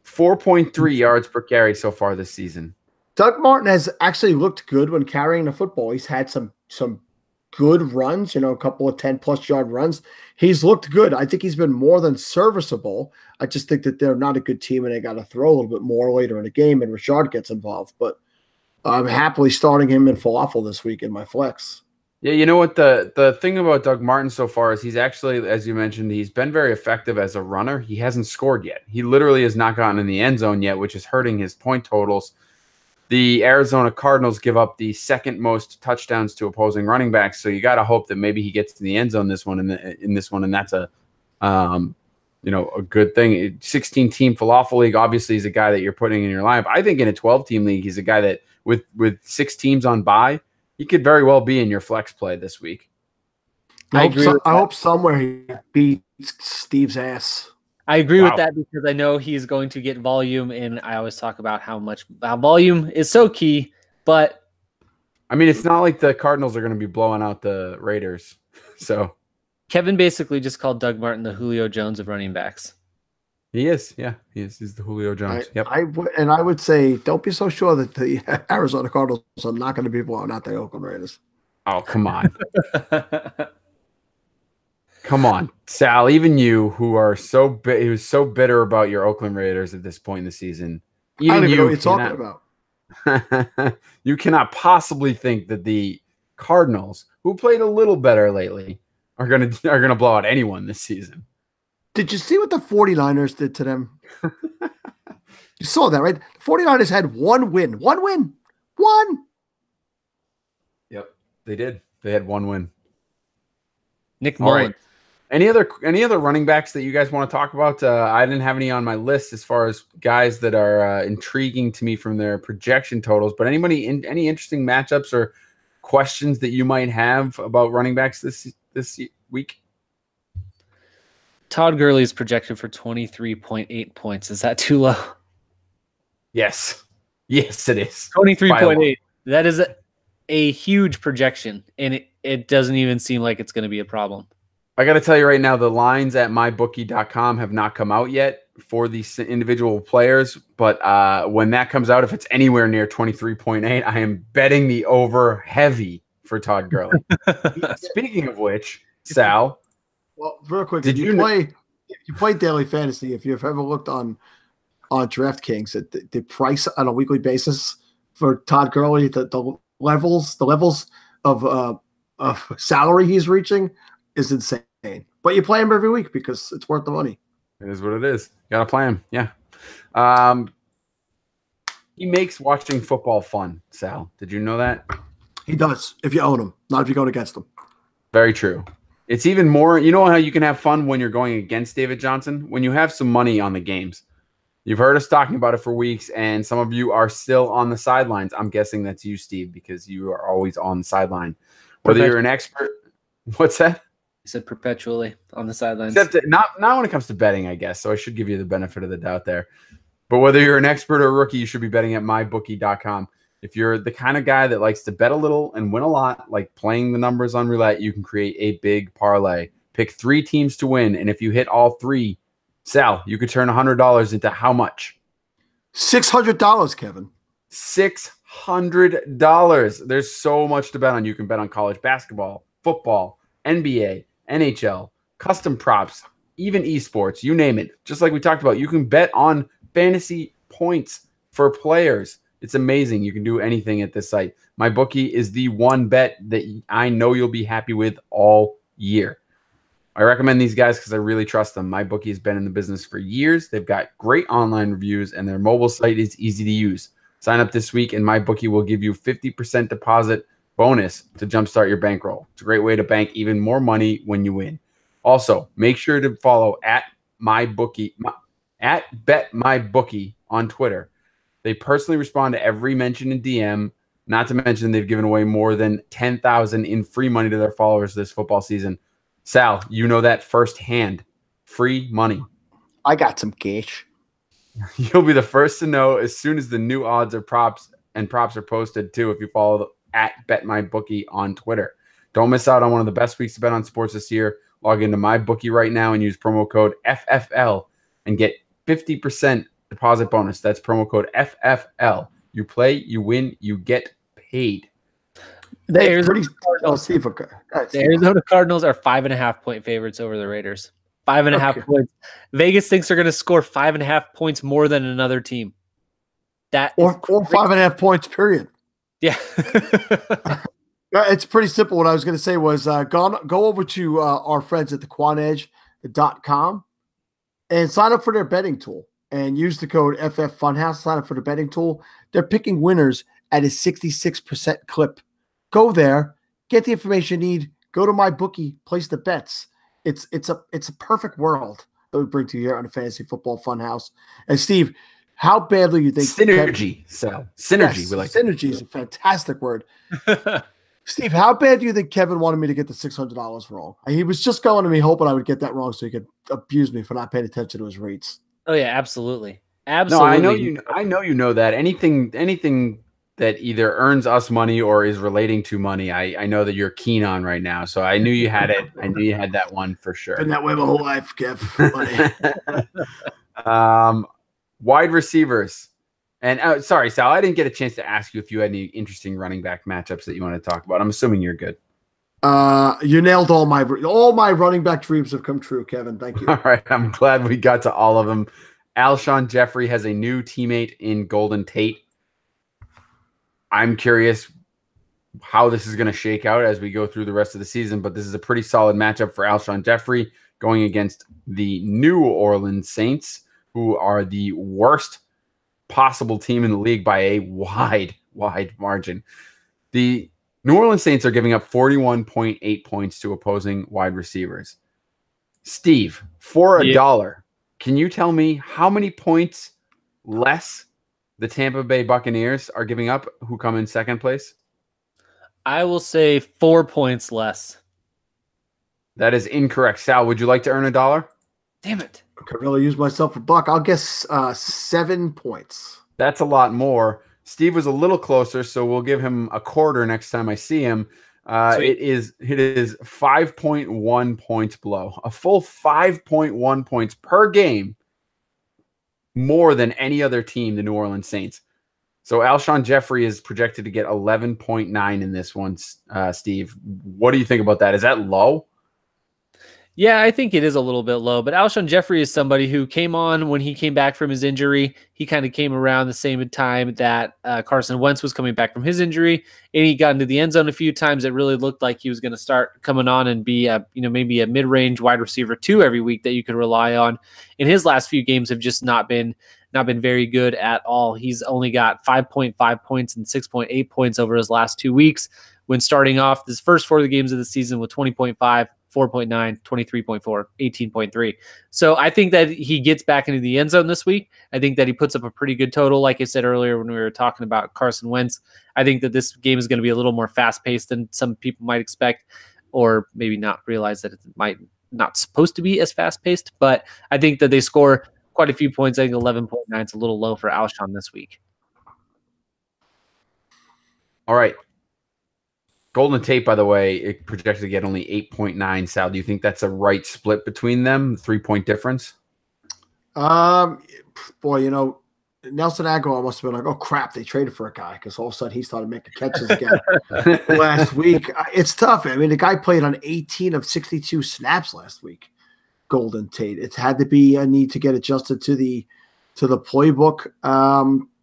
4.3 yards per carry so far this season. Doug Martin has actually looked good when carrying the football. He's had some good runs, a couple of 10-plus yard runs. He's looked good. I think he's been more than serviceable. I just think that they're not a good team and they got to throw a little bit more later in the game and Rashard gets involved. But I'm happily starting him in falafel this week in my flex. Yeah, you know what? The thing about Doug Martin so far is he's actually, as you mentioned, he's been very effective as a runner. He hasn't scored yet. He literally has not gotten in the end zone yet, which is hurting his point totals. The Arizona Cardinals give up the 2nd most touchdowns to opposing running backs, so you got to hope that maybe he gets to the end zone in this one, and that's a good thing. 16-team falafel league, obviously, is a guy that you're putting in your lineup. I think in a 12-team league, he's a guy that with 6 teams on bye, he could very well be in your flex play this week. I hope somewhere he beats Steve's ass. I agree with that because I know he's going to get volume, and I always talk about how volume is so key. But I mean, it's not like the Cardinals are going to be blowing out the Raiders. So Kevin basically just called Doug Martin the Julio Jones of running backs. He is, yeah, he is. He's the Julio Jones. Yep. I would say, don't be so sure that the Arizona Cardinals are not going to be blowing out the Oakland Raiders. Oh, come on. Come on, Sal. Even you, who are so bitter about your Oakland Raiders at this point in the season, I don't even know what you're talking about. You cannot possibly think that the Cardinals, who played a little better lately, are gonna blow out anyone this season. Did you see what the 49ers did to them? You saw that, right? The 49ers had 1 win. 1 win. 1. Yep, they did. They had 1 win. Nick Mullins. Any other running backs that you guys want to talk about? I didn't have any on my list as far as guys that are intriguing to me from their projection totals. But any interesting matchups or questions that you might have about running backs this week? Todd Gurley is projected for 23.8 points. Is that too low? Yes, it is. 23.8. That is a huge projection, and it doesn't even seem like it's going to be a problem. I got to tell you right now, the lines at mybookie.com have not come out yet for these individual players. But when that comes out, if it's anywhere near 23.8, I am betting the over heavy for Todd Gurley. Speaking of which, Sal. Well, real quick, if you play daily fantasy, if you've ever looked on DraftKings at the price on a weekly basis for Todd Gurley, the levels of salary he's reaching is insane. But you play him every week because it's worth the money. It is what it is. You got to play him. Yeah. He makes watching football fun, Sal. Did you know that? He does, if you own him, not if you're going against him. Very true. It's even more, you know how you can have fun when you're going against David Johnson? When you have some money on the games. You've heard us talking about it for weeks, and some of you are still on the sidelines. I'm guessing that's you, Steve, because you are always on the sideline. Whether you're an expert. What's that? I said perpetually on the sidelines. Except not when it comes to betting, I guess. So I should give you the benefit of the doubt there. But whether you're an expert or a rookie, you should be betting at mybookie.com. If you're the kind of guy that likes to bet a little and win a lot, like playing the numbers on roulette, you can create a big parlay. Pick 3 teams to win, and if you hit all 3, Sal, you could turn $100 into how much? $600, Kevin. $600. There's so much to bet on. You can bet on college basketball, football, NBA, NHL, custom props, even esports, you name it. Just like we talked about, you can bet on fantasy points for players. It's amazing. You can do anything at this site. MyBookie is the one bet that I know you'll be happy with all year. I recommend these guys because I really trust them. MyBookie has been in the business for years. They've got great online reviews, and their mobile site is easy to use. Sign up this week, and MyBookie will give you 50% deposit bonus to jumpstart your bankroll. It's a great way to bank even more money when you win. Also, make sure to follow at BetMyBookie on Twitter. They personally respond to every mention in DM. Not to mention they've given away more than $10,000 in free money to their followers this football season. Sal, you know that firsthand. Free money. I got some cash. You'll be the first to know as soon as the new odds or props are posted too if you follow at BetMyBookie on Twitter. Don't miss out on one of the best weeks to bet on sports this year. Log into MyBookie right now and use promo code FFL and get 50% deposit bonus. That's promo code FFL. You play, you win, you get paid. The Arizona Cardinals are 5.5-point favorites over the Raiders. 5.5 points. Vegas thinks they're going to score 5.5 points more than another team. Or 5.5 points, period. Yeah. It's pretty simple. What I was going to say was go over to our friends at thequanedge.com and sign up for their betting tool and use the code FFFunhouse. Sign up for the betting tool. They're picking winners at a 66% clip. Go there, get the information you need, go to MyBookie, place the bets. It's a perfect world that we bring to you here on the Fantasy Football Funhouse. And Steve, how badly you think synergy? Synergy. Yes, we like synergy is a fantastic word. Steve, how bad do you think Kevin wanted me to get the $600 wrong? He was just going to me hoping I would get that wrong so he could abuse me for not paying attention to his rates. Oh yeah, absolutely. No, I know you know that anything that either earns us money or is relating to money, I know that you're keen on right now. So I knew you had it. I knew you had that one for sure. Been that way my whole life, Kev. Wide receivers. And sorry, Sal, I didn't get a chance to ask you if you had any interesting running back matchups that you want to talk about. I'm assuming you're good. You nailed all my running back dreams have come true, Kevin. Thank you. All right, I'm glad we got to all of them. Alshon Jeffrey has a new teammate in Golden Tate. I'm curious how this is going to shake out as we go through the rest of the season, but this is a pretty solid matchup for Alshon Jeffrey going against the New Orleans Saints, who are the worst possible team in the league by a wide margin. The New Orleans Saints are giving up 41.8 points to opposing wide receivers. Steve, for $1, can you tell me how many points less the Tampa Bay Buccaneers are giving up, who come in second place? I will say 4 points less. That is incorrect. Sal, would you like to earn $1? Damn it. I could really use myself a buck. I'll guess 7 points. That's a lot more. Steve was a little closer, so we'll give him a quarter next time I see him. It is 5.1 points below. A full 5.1 points per game more than any other team, the New Orleans Saints. So Alshon Jeffrey is projected to get 11.9 in this one, Steve. What do you think about that? Is that low? Yeah, I think it is a little bit low, but Alshon Jeffrey is somebody who came on when he came back from his injury. He kind of came around the same time that Carson Wentz was coming back from his injury, and he got into the end zone a few times. It really looked like he was going to start coming on and be maybe a mid-range wide receiver 2 every week that you could rely on. And his last few games have just not been very good at all. He's only got 5.5 points and 6.8 points over his last 2 weeks when starting off his first 4 of the games of the season with 20.5, 4.9, 23.4, 18.3. So I think that he gets back into the end zone this week. I think that he puts up a pretty good total. Like I said earlier when we were talking about Carson Wentz, I think that this game is going to be a little more fast-paced than some people might expect, or maybe not realize that it might not supposed to be as fast-paced. But I think that they score quite a few points. I think 11.9 is a little low for Alshon this week. All right. Golden Tate, by the way, it projected to get only 8.9. Sal, do you think that's a right split between them? 3-point difference? Boy, Nelson Aguilar must have been like, oh crap, they traded for a guy because all of a sudden he started making catches again last week. It's tough. I mean, the guy played on 18 of 62 snaps last week. Golden Tate. It's had to be a need to get adjusted to the playbook.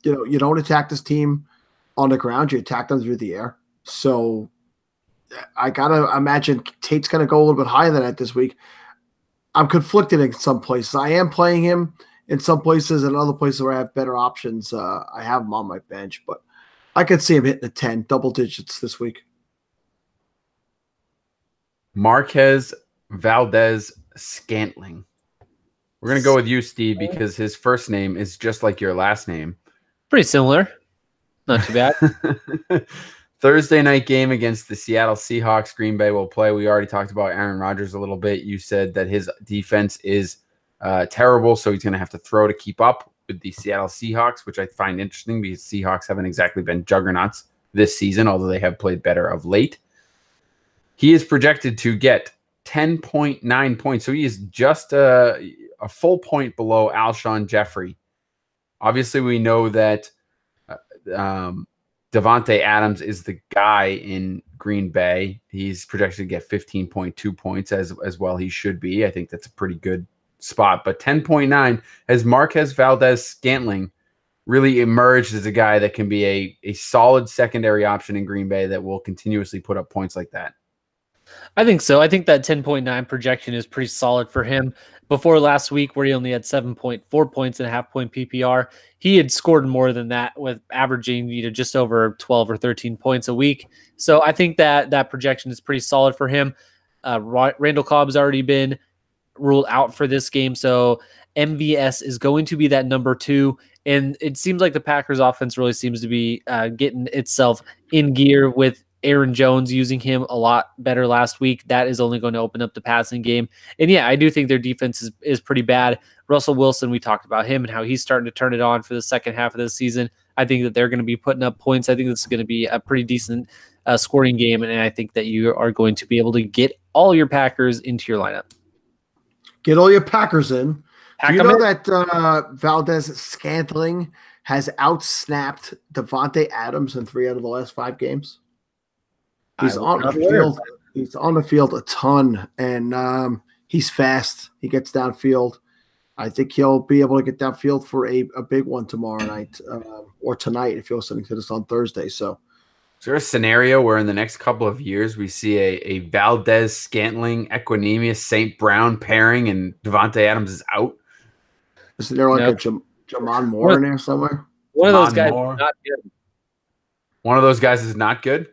You don't attack this team on the ground; you attack them through the air. So I gotta imagine Tate's gonna go a little bit higher than that this week. I'm conflicted in some places. I am playing him in some places, and other places where I have better options. I have him on my bench, but I could see him hitting the 10 double digits this week. Marquez Valdez Scantling. We're going to go with you, Steve, because his first name is just like your last name. Pretty similar. Not too bad. Thursday night game against the Seattle Seahawks. Green Bay will play. We already talked about Aaron Rodgers a little bit. You said that his defense is terrible, so he's going to have to throw to keep up with the Seattle Seahawks, which I find interesting because Seahawks haven't exactly been juggernauts this season, although they have played better of late. He is projected to get 10.9 points, so he is just a full point below Alshon Jeffrey. Obviously, we know that Davante Adams is the guy in Green Bay. He's projected to get 15.2 points as well. He should be. I think that's a pretty good spot. But 10.9 has Marquez Valdez Scantling really emerged as a guy that can be a solid secondary option in Green Bay that will continuously put up points like that. I think so. I think that 10.9 projection is pretty solid for him. Before last week, where he only had 7.4 points and a half-point PPR, he had scored more than that with averaging just over 12 or 13 points a week. So I think that projection is pretty solid for him. Randall Cobb's already been ruled out for this game, so MVS is going to be that number 2. And it seems like the Packers offense really seems to be getting itself in gear with Aaron Jones using him a lot better last week. That is only going to open up the passing game. And yeah, I do think their defense is pretty bad. Russell Wilson, we talked about him and how he's starting to turn it on for the second half of the season. I think that they're going to be putting up points. I think this is going to be a pretty decent scoring game. And I think that you are going to be able to get all your Packers into your lineup. Get all your Packers in. Do you know that Valdez Scantling has outsnapped Davante Adams in 3 out of the last 5 games? He's on the field. He's on the field a ton, and he's fast. He gets downfield. I think he'll be able to get downfield for a big one tomorrow night or tonight if you're listening to this on Thursday. So, is there a scenario where in the next couple of years we see a Valdez Scantling Equanimeous St. Brown pairing and Davante Adams is out? Is there like a Jamon Moore in there somewhere? One of those guys is not good. One of those guys is not good.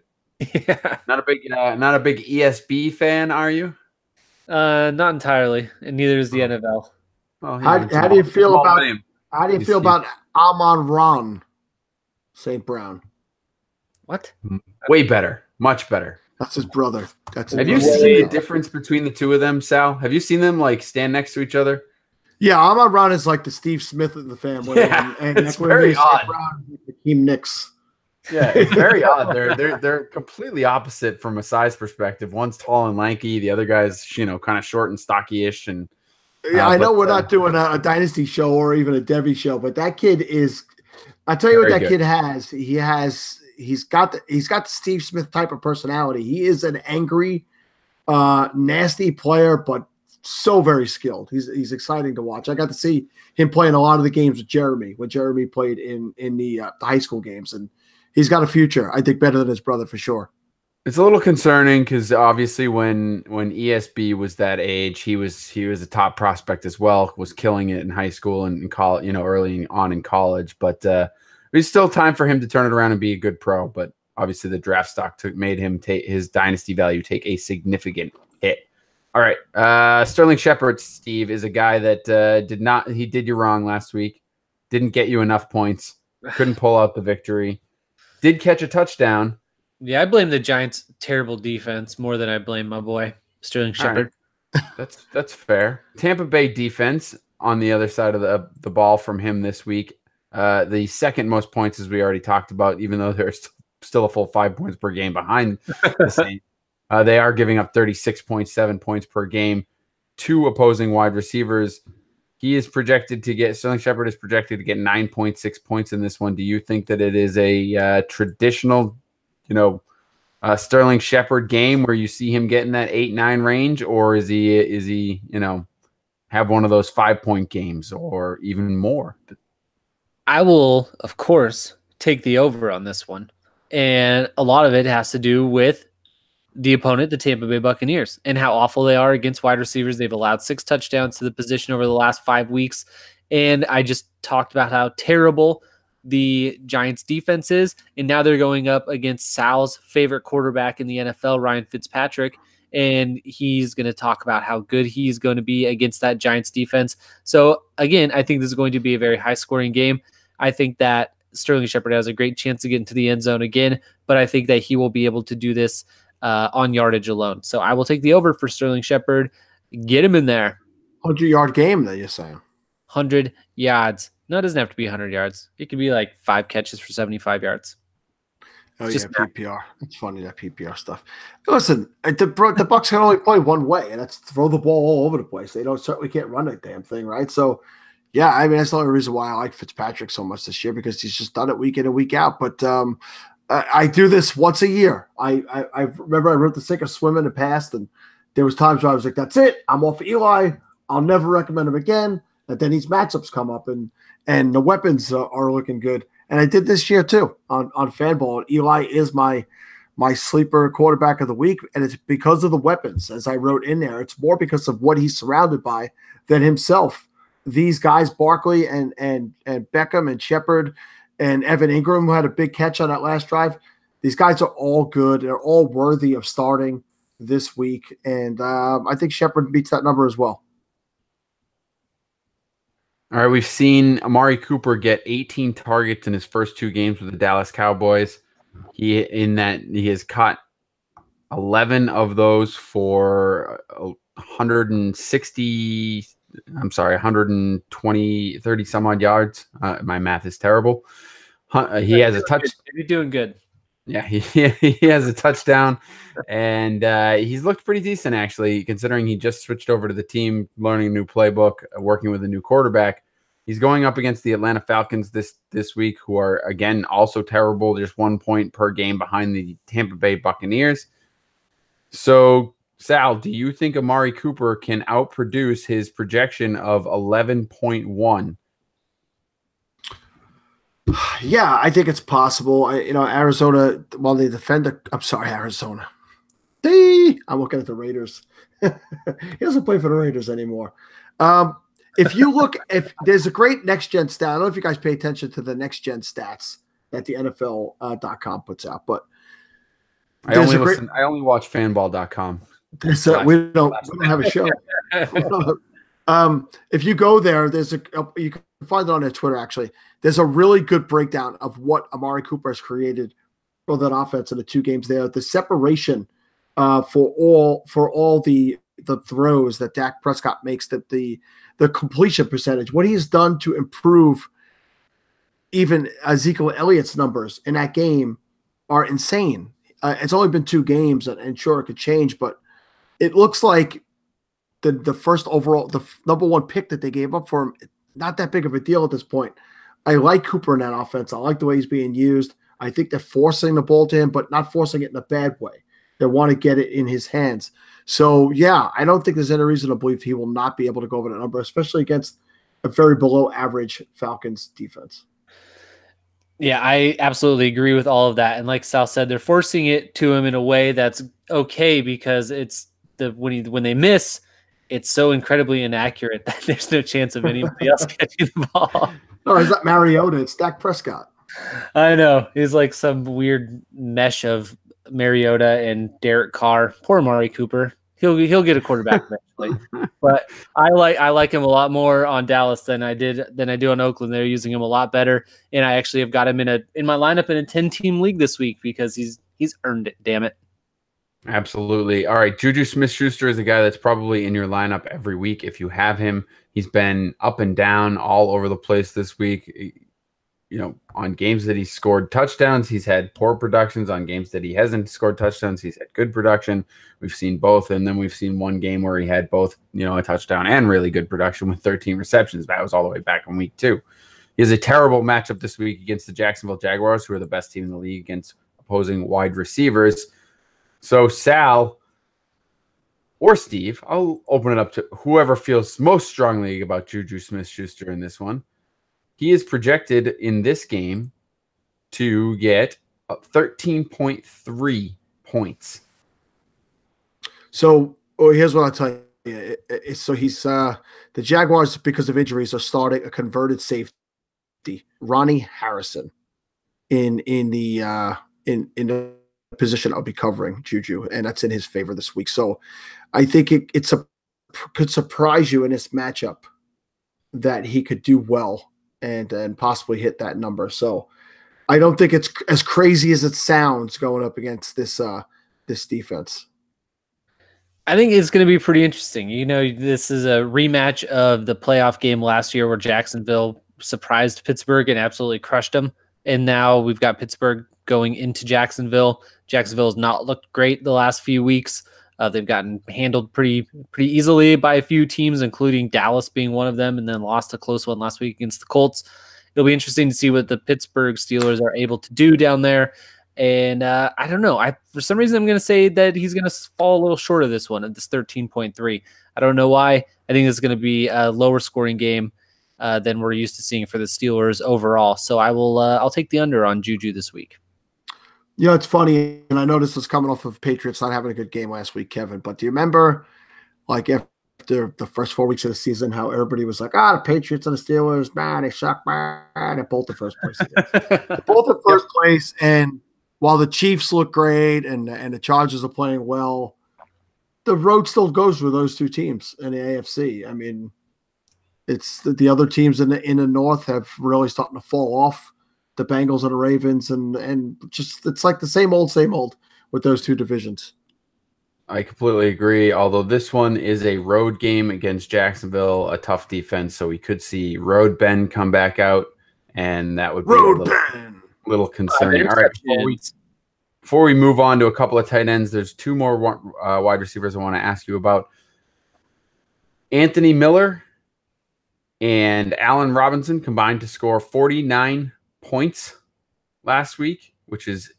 Yeah. Not a big ESB fan, are you? Not entirely, and neither is the NFL. Well, how do you feel about Amon-Ra St. Brown? What? Way better, much better. That's his brother. Have you seen the difference between the two of them, Sal? Have you seen them like stand next to each other? Yeah, Amon-Ra is like the Steve Smith of the family. Yeah, and it's very odd. Brown is the Hakeem Nicks. Yeah, it's very odd. They're completely opposite from a size perspective. One's tall and lanky, the other guy's kind of short and stocky-ish. And yeah, I know we're not doing a dynasty show or even a Debbie show, but that kid is. I tell you what, that kid has. He's got the Steve Smith type of personality. He is an angry, nasty player, but so very skilled. He's exciting to watch. I got to see him playing a lot of the games with Jeremy when Jeremy played in the high school games, and he's got a future, I think, better than his brother for sure. It's a little concerning because obviously when ESB was that age, he was a top prospect as well, was killing it in high school and in college, early on in college. But it's still time for him to turn it around and be a good pro. But obviously the draft stock made him take his dynasty value take a significant hit. All right, Sterling Shepard, Steve, is a guy that did you wrong last week, didn't get you enough points, couldn't pull out the victory. Did catch a touchdown. Yeah, I blame the Giants' terrible defense more than I blame my boy Sterling Shepard. Right. That's fair. Tampa Bay defense on the other side of the ball from him this week. The second most points, as we already talked about, even though they're still a full 5 points per game behind the Saints. They are giving up 36.7 points per game to opposing wide receivers. Sterling Shepard is projected to get 9.6 points in this one. Do you think that it is a traditional, Sterling Shepard game where you see him getting that 8-9 range, or is he have one of those 5-point games or even more? I will, of course, take the over on this one. And a lot of it has to do with the opponent, the Tampa Bay Buccaneers, and how awful they are against wide receivers. They've allowed 6 touchdowns to the position over the last 5 weeks. And I just talked about how terrible the Giants defense is. And now they're going up against Sal's favorite quarterback in the NFL, Ryan Fitzpatrick. And he's going to talk about how good he's going to be against that Giants defense. So again, I think this is going to be a very high scoring game. I think that Sterling Shepard has a great chance to get into the end zone again, but I think that he will be able to do this on yardage alone. So I will take the over for Sterling Shepard. Get him in there. 100-yard game that you're saying. 100 yards. No, it doesn't have to be 100 yards. It could be like 5 catches for 75 yards. Oh, yeah, PPR. It's funny, that PPR stuff. Listen, the Bucs can only play one way, and that's throw the ball all over the place. They certainly can't run a damn thing, right? So, yeah, I mean, that's the only reason why I like Fitzpatrick so much this year, because he's just done it week in and week out. But I do this once a year. I remember I wrote the sink or swim in the past, and there was times where I was like, that's it. I'm off Eli. I'll never recommend him again. And then these matchups come up, and the weapons are looking good. And I did this year too on Fanball. Eli is my sleeper quarterback of the week, and it's because of the weapons, as I wrote in there. It's more because of what he's surrounded by than himself. These guys, Barkley and Beckham and Shepard and Evan Ingram, who had a big catch on that last drive, these guys are all good. They're all worthy of starting this week, and I think Shepard beats that number as well. All right, we've seen Amari Cooper get 18 targets in his first 2 games with the Dallas Cowboys. He has caught 11 of those for 120, 30 some odd yards. My math is terrible. He has a touch. You're doing good. Yeah, he has a touchdown, and he's looked pretty decent, actually, considering he just switched over to the team, learning a new playbook, working with a new quarterback. He's going up against the Atlanta Falcons this week, who are, again, also terrible, just 1 point per game behind the Tampa Bay Buccaneers. So, Sal, do you think Amari Cooper can outproduce his projection of 11.1? Yeah, I think it's possible. Arizona, while they defend Arizona. I'm looking at the Raiders. He doesn't play for the Raiders anymore. If there's a great next-gen stat, I don't know if you guys pay attention to the next-gen stats that the NFL.com puts out, but I only watch fanball.com. We don't have a show. If you go there, you can find it on their Twitter, actually. There's a really good breakdown of what Amari Cooper has created for that offense in the 2 games there. The separation for all the throws that Dak Prescott makes, that the completion percentage, what he has done to improve even Ezekiel Elliott's numbers in that game are insane. It's only been 2 games, and sure, it could change, but it looks like the first overall, the number 1 pick that they gave up for him, not that big of a deal at this point. I like Cooper in that offense. I like the way he's being used. I think they're forcing the ball to him, but not forcing it in a bad way. They want to get it in his hands. So, yeah, I don't think there's any reason to believe he will not be able to go over that number, especially against a very below average Falcons defense. Yeah, I absolutely agree with all of that. And like Sal said, they're forcing it to him in a way that's okay, because it's when they miss, it's so incredibly inaccurate that there's no chance of anybody else catching the ball. No, it's not Mariota. It's Dak Prescott. I know. He's like some weird mesh of Mariota and Derek Carr. Poor Amari Cooper. He'll get a quarterback eventually. But I like him a lot more on Dallas than I do on Oakland. They're using him a lot better, and I actually have got him in my lineup in a 10-team league this week because he's earned it. Damn it. Absolutely. All right, Juju Smith-Schuster is a guy that's probably in your lineup every week if you have him. He's been up and down all over the place this week. on games that he's scored touchdowns, he's had poor productions. On games that he hasn't scored touchdowns, he's had good production. We've seen both, and then we've seen one game where he had both, a touchdown and really good production with 13 receptions. That was all the way back in week 2. He has a terrible matchup this week against the Jacksonville Jaguars, who are the best team in the league against opposing wide receivers. So Sal or Steve, I'll open it up to whoever feels most strongly about Juju Smith-Schuster in this one. He is projected in this game to get 13.3 points. So here's what I'll tell you. So he's the Jaguars, because of injuries, are starting a converted safety, Ronnie Harrison, in the position I'll be covering Juju, and that's in his favor this week. So I think it could surprise you in this matchup that he could do well and possibly hit that number. So I don't think it's as crazy as it sounds going up against this defense. I think it's going to be pretty interesting. This is a rematch of the playoff game last year where Jacksonville surprised Pittsburgh and absolutely crushed them. And now we've got Pittsburgh going into Jacksonville. Jacksonville has not looked great the last few weeks. They've gotten handled pretty easily by a few teams, including Dallas being one of them, and then lost a close one last week against the Colts. It'll be interesting to see what the Pittsburgh Steelers are able to do down there. And I don't know. For some reason, I'm going to say that he's going to fall a little short of this one at this 13.3. I don't know why. I think it's going to be a lower scoring game than we're used to seeing for the Steelers overall. So I'll take the under on Juju this week. Yeah, it's funny, and I know this was coming off of Patriots not having a good game last week, Kevin, but do you remember, like, after the first 4 weeks of the season, how everybody was like, the Patriots and the Steelers, man, they suck, man, at both the first place. Both the first place, and while the Chiefs look great and the Chargers are playing well, the road still goes with those two teams in the AFC. I mean, it's the other teams in the North have really starting to fall off. The Bengals and the Ravens, and just it's like the same old with those two divisions. I completely agree. Although this one is a road game against Jacksonville, a tough defense, so we could see Road Ben come back out, and that would be a little concerning. All right, before we move on to a couple of tight ends, there's two more wide receivers I want to ask you about. Anthony Miller and Allen Robinson combined to score 49 points last week, which is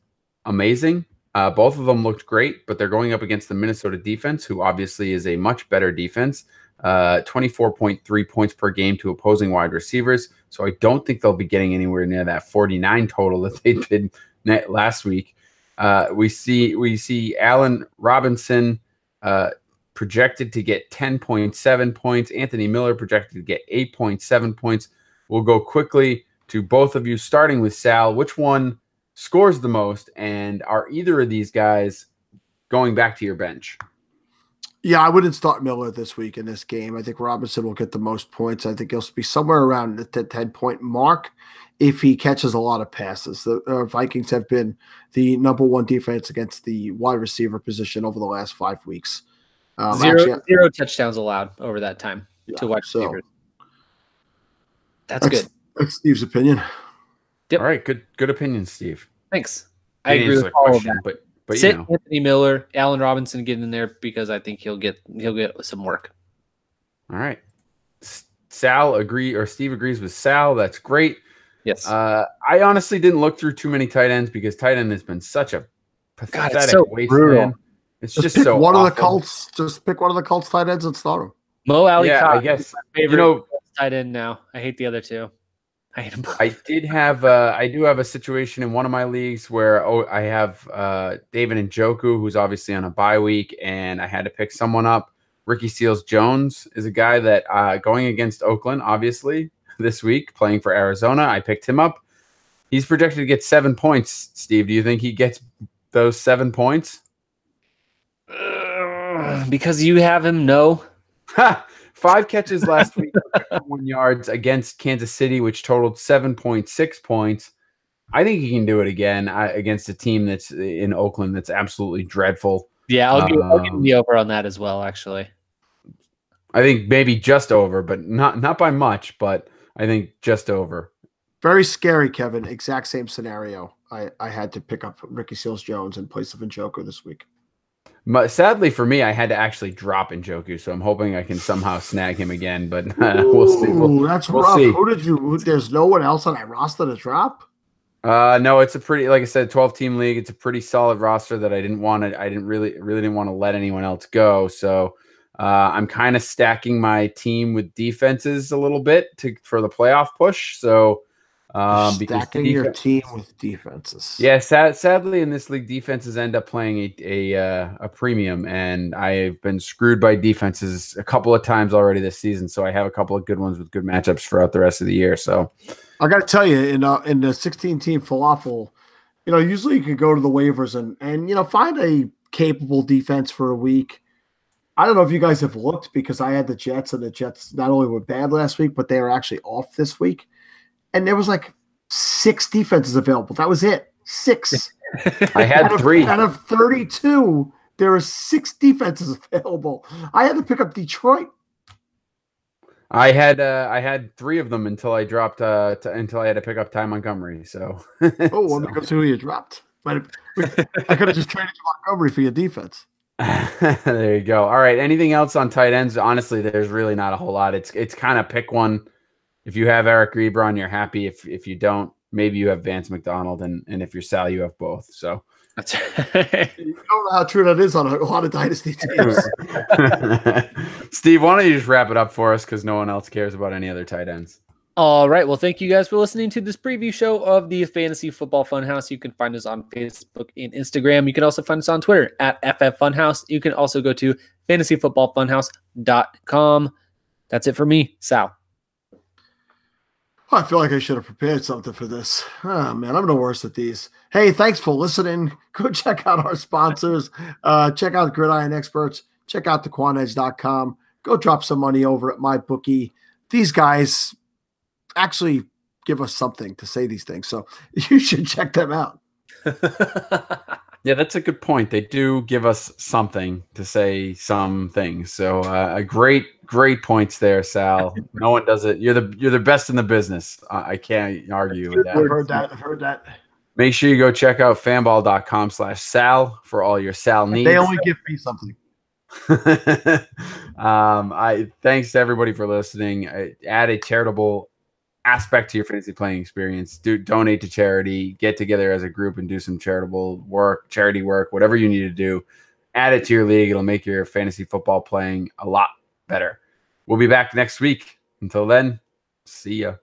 amazing. Both of them looked great, but they're going up against the Minnesota defense, who obviously is a much better defense. 24.3 points per game to opposing wide receivers. So I don't think they'll be getting anywhere near that 49 total that they did last week. We see Allen Robinson projected to get 10.7 points. Anthony Miller projected to get 8.7 points. We'll go quickly to both of you, starting with Sal. Which one scores the most, and are either of these guys going back to your bench? Yeah, I wouldn't start Miller this week in this game. I think Robinson will get the most points. I think he'll be somewhere around the 10-point mark if he catches a lot of passes. The Vikings have been the number one defense against the wide receiver position over the last 5 weeks. Zero touchdowns allowed over that time to wide receivers. That's good. That's Steve's opinion. Yep. All right, good opinion, Steve. Thanks. I agree with all of that. But sit Anthony Miller, Allen Robinson get in there because I think he'll get some work. All right. Steve agrees with Sal. That's great. Yes. I honestly didn't look through too many tight ends because tight end has been such a pathetic wasteland. It's just so one awful. Of the Colts. Just pick one of the Colts tight ends and start him. Mo Ali Cox, I guess. My favorite tight end now. I hate the other two. I hate them both. I do have a situation in one of my leagues where I have David Njoku, who's obviously on a bye week, and I had to pick someone up. Ricky Seals-Jones is a guy that going against Oakland, obviously, this week, playing for Arizona. I picked him up. He's projected to get 7 points. Steve, do you think he gets those 7 points? Because you have him, no. 5 catches last week, 1 yards against Kansas City, which totaled 7.6 points. I think he can do it again against a team that's in Oakland that's absolutely dreadful. Yeah, I'll give the over on that as well, actually. I think maybe just over, but not by much, but I think just over. Very scary, Kevin. Exact same scenario. I had to pick up Ricky Seals-Jones in place of Njoku this week. Sadly for me, I had to actually drop Njoku, so I'm hoping I can somehow snag him again. But we'll see. That's we'll rough. See. There's no one else on that roster to drop? No, it's a pretty, like I said, 12-team league. It's a pretty solid roster that I really didn't want to let anyone else go. So I'm kind of stacking my team with defenses a little bit for the playoff push. So stacking your team with defenses. Yeah, sadly in this league, defenses end up playing a premium, and I've been screwed by defenses a couple of times already this season. So I have a couple of good ones with good matchups throughout the rest of the year. So I got to tell you, in the 16-team falafel, usually you can go to the waivers and find a capable defense for a week. I don't know if you guys have looked, because I had the Jets, and the Jets not only were bad last week, but they are actually off this week. And there was like 6 defenses available. That was it. 6. I had 3. Out of 32, there are 6 defenses available. I had to pick up Detroit. I had 3 of them until I dropped until I had to pick up Ty Montgomery. So because who you dropped? But I could have just traded you Montgomery for your defense. There you go. All right. Anything else on tight ends? Honestly, there's really not a whole lot. It's kind of pick one. If you have Eric Ebron, you're happy. If you don't, maybe you have Vance McDonald, and if you're Sal, you have both. So that's you don't know how true that is on a lot of dynasty teams. Steve, why don't you just wrap it up for us, because no one else cares about any other tight ends. All right. Well, thank you guys for listening to this preview show of the Fantasy Football Funhouse. You can find us on Facebook and Instagram. You can also find us on Twitter at FFFunhouse. You can also go to fantasyfootballfunhouse.com. That's it for me, Sal. I feel like I should have prepared something for this. Oh, man, I'm the worst at these. Hey, thanks for listening. Go check out our sponsors. Check out Gridiron Experts. Check out thequantedge.com. Go drop some money over at MyBookie. These guys actually give us something to say these things, so you should check them out. Yeah, that's a good point. They do give us something to say some things. So great points there, Sal. No one does it. You're the best in the business. I can't argue with that. I've heard that. Make sure you go check out fanball.com/Sal for all your Sal needs. They only give me something. Thanks to everybody for listening. Add a charitable aspect to your fantasy playing experience. Donate to charity, get together as a group and do some charity work, whatever you need to do. Add it to your league. It'll make your fantasy football playing a lot better. We'll be back next week. Until then, see ya.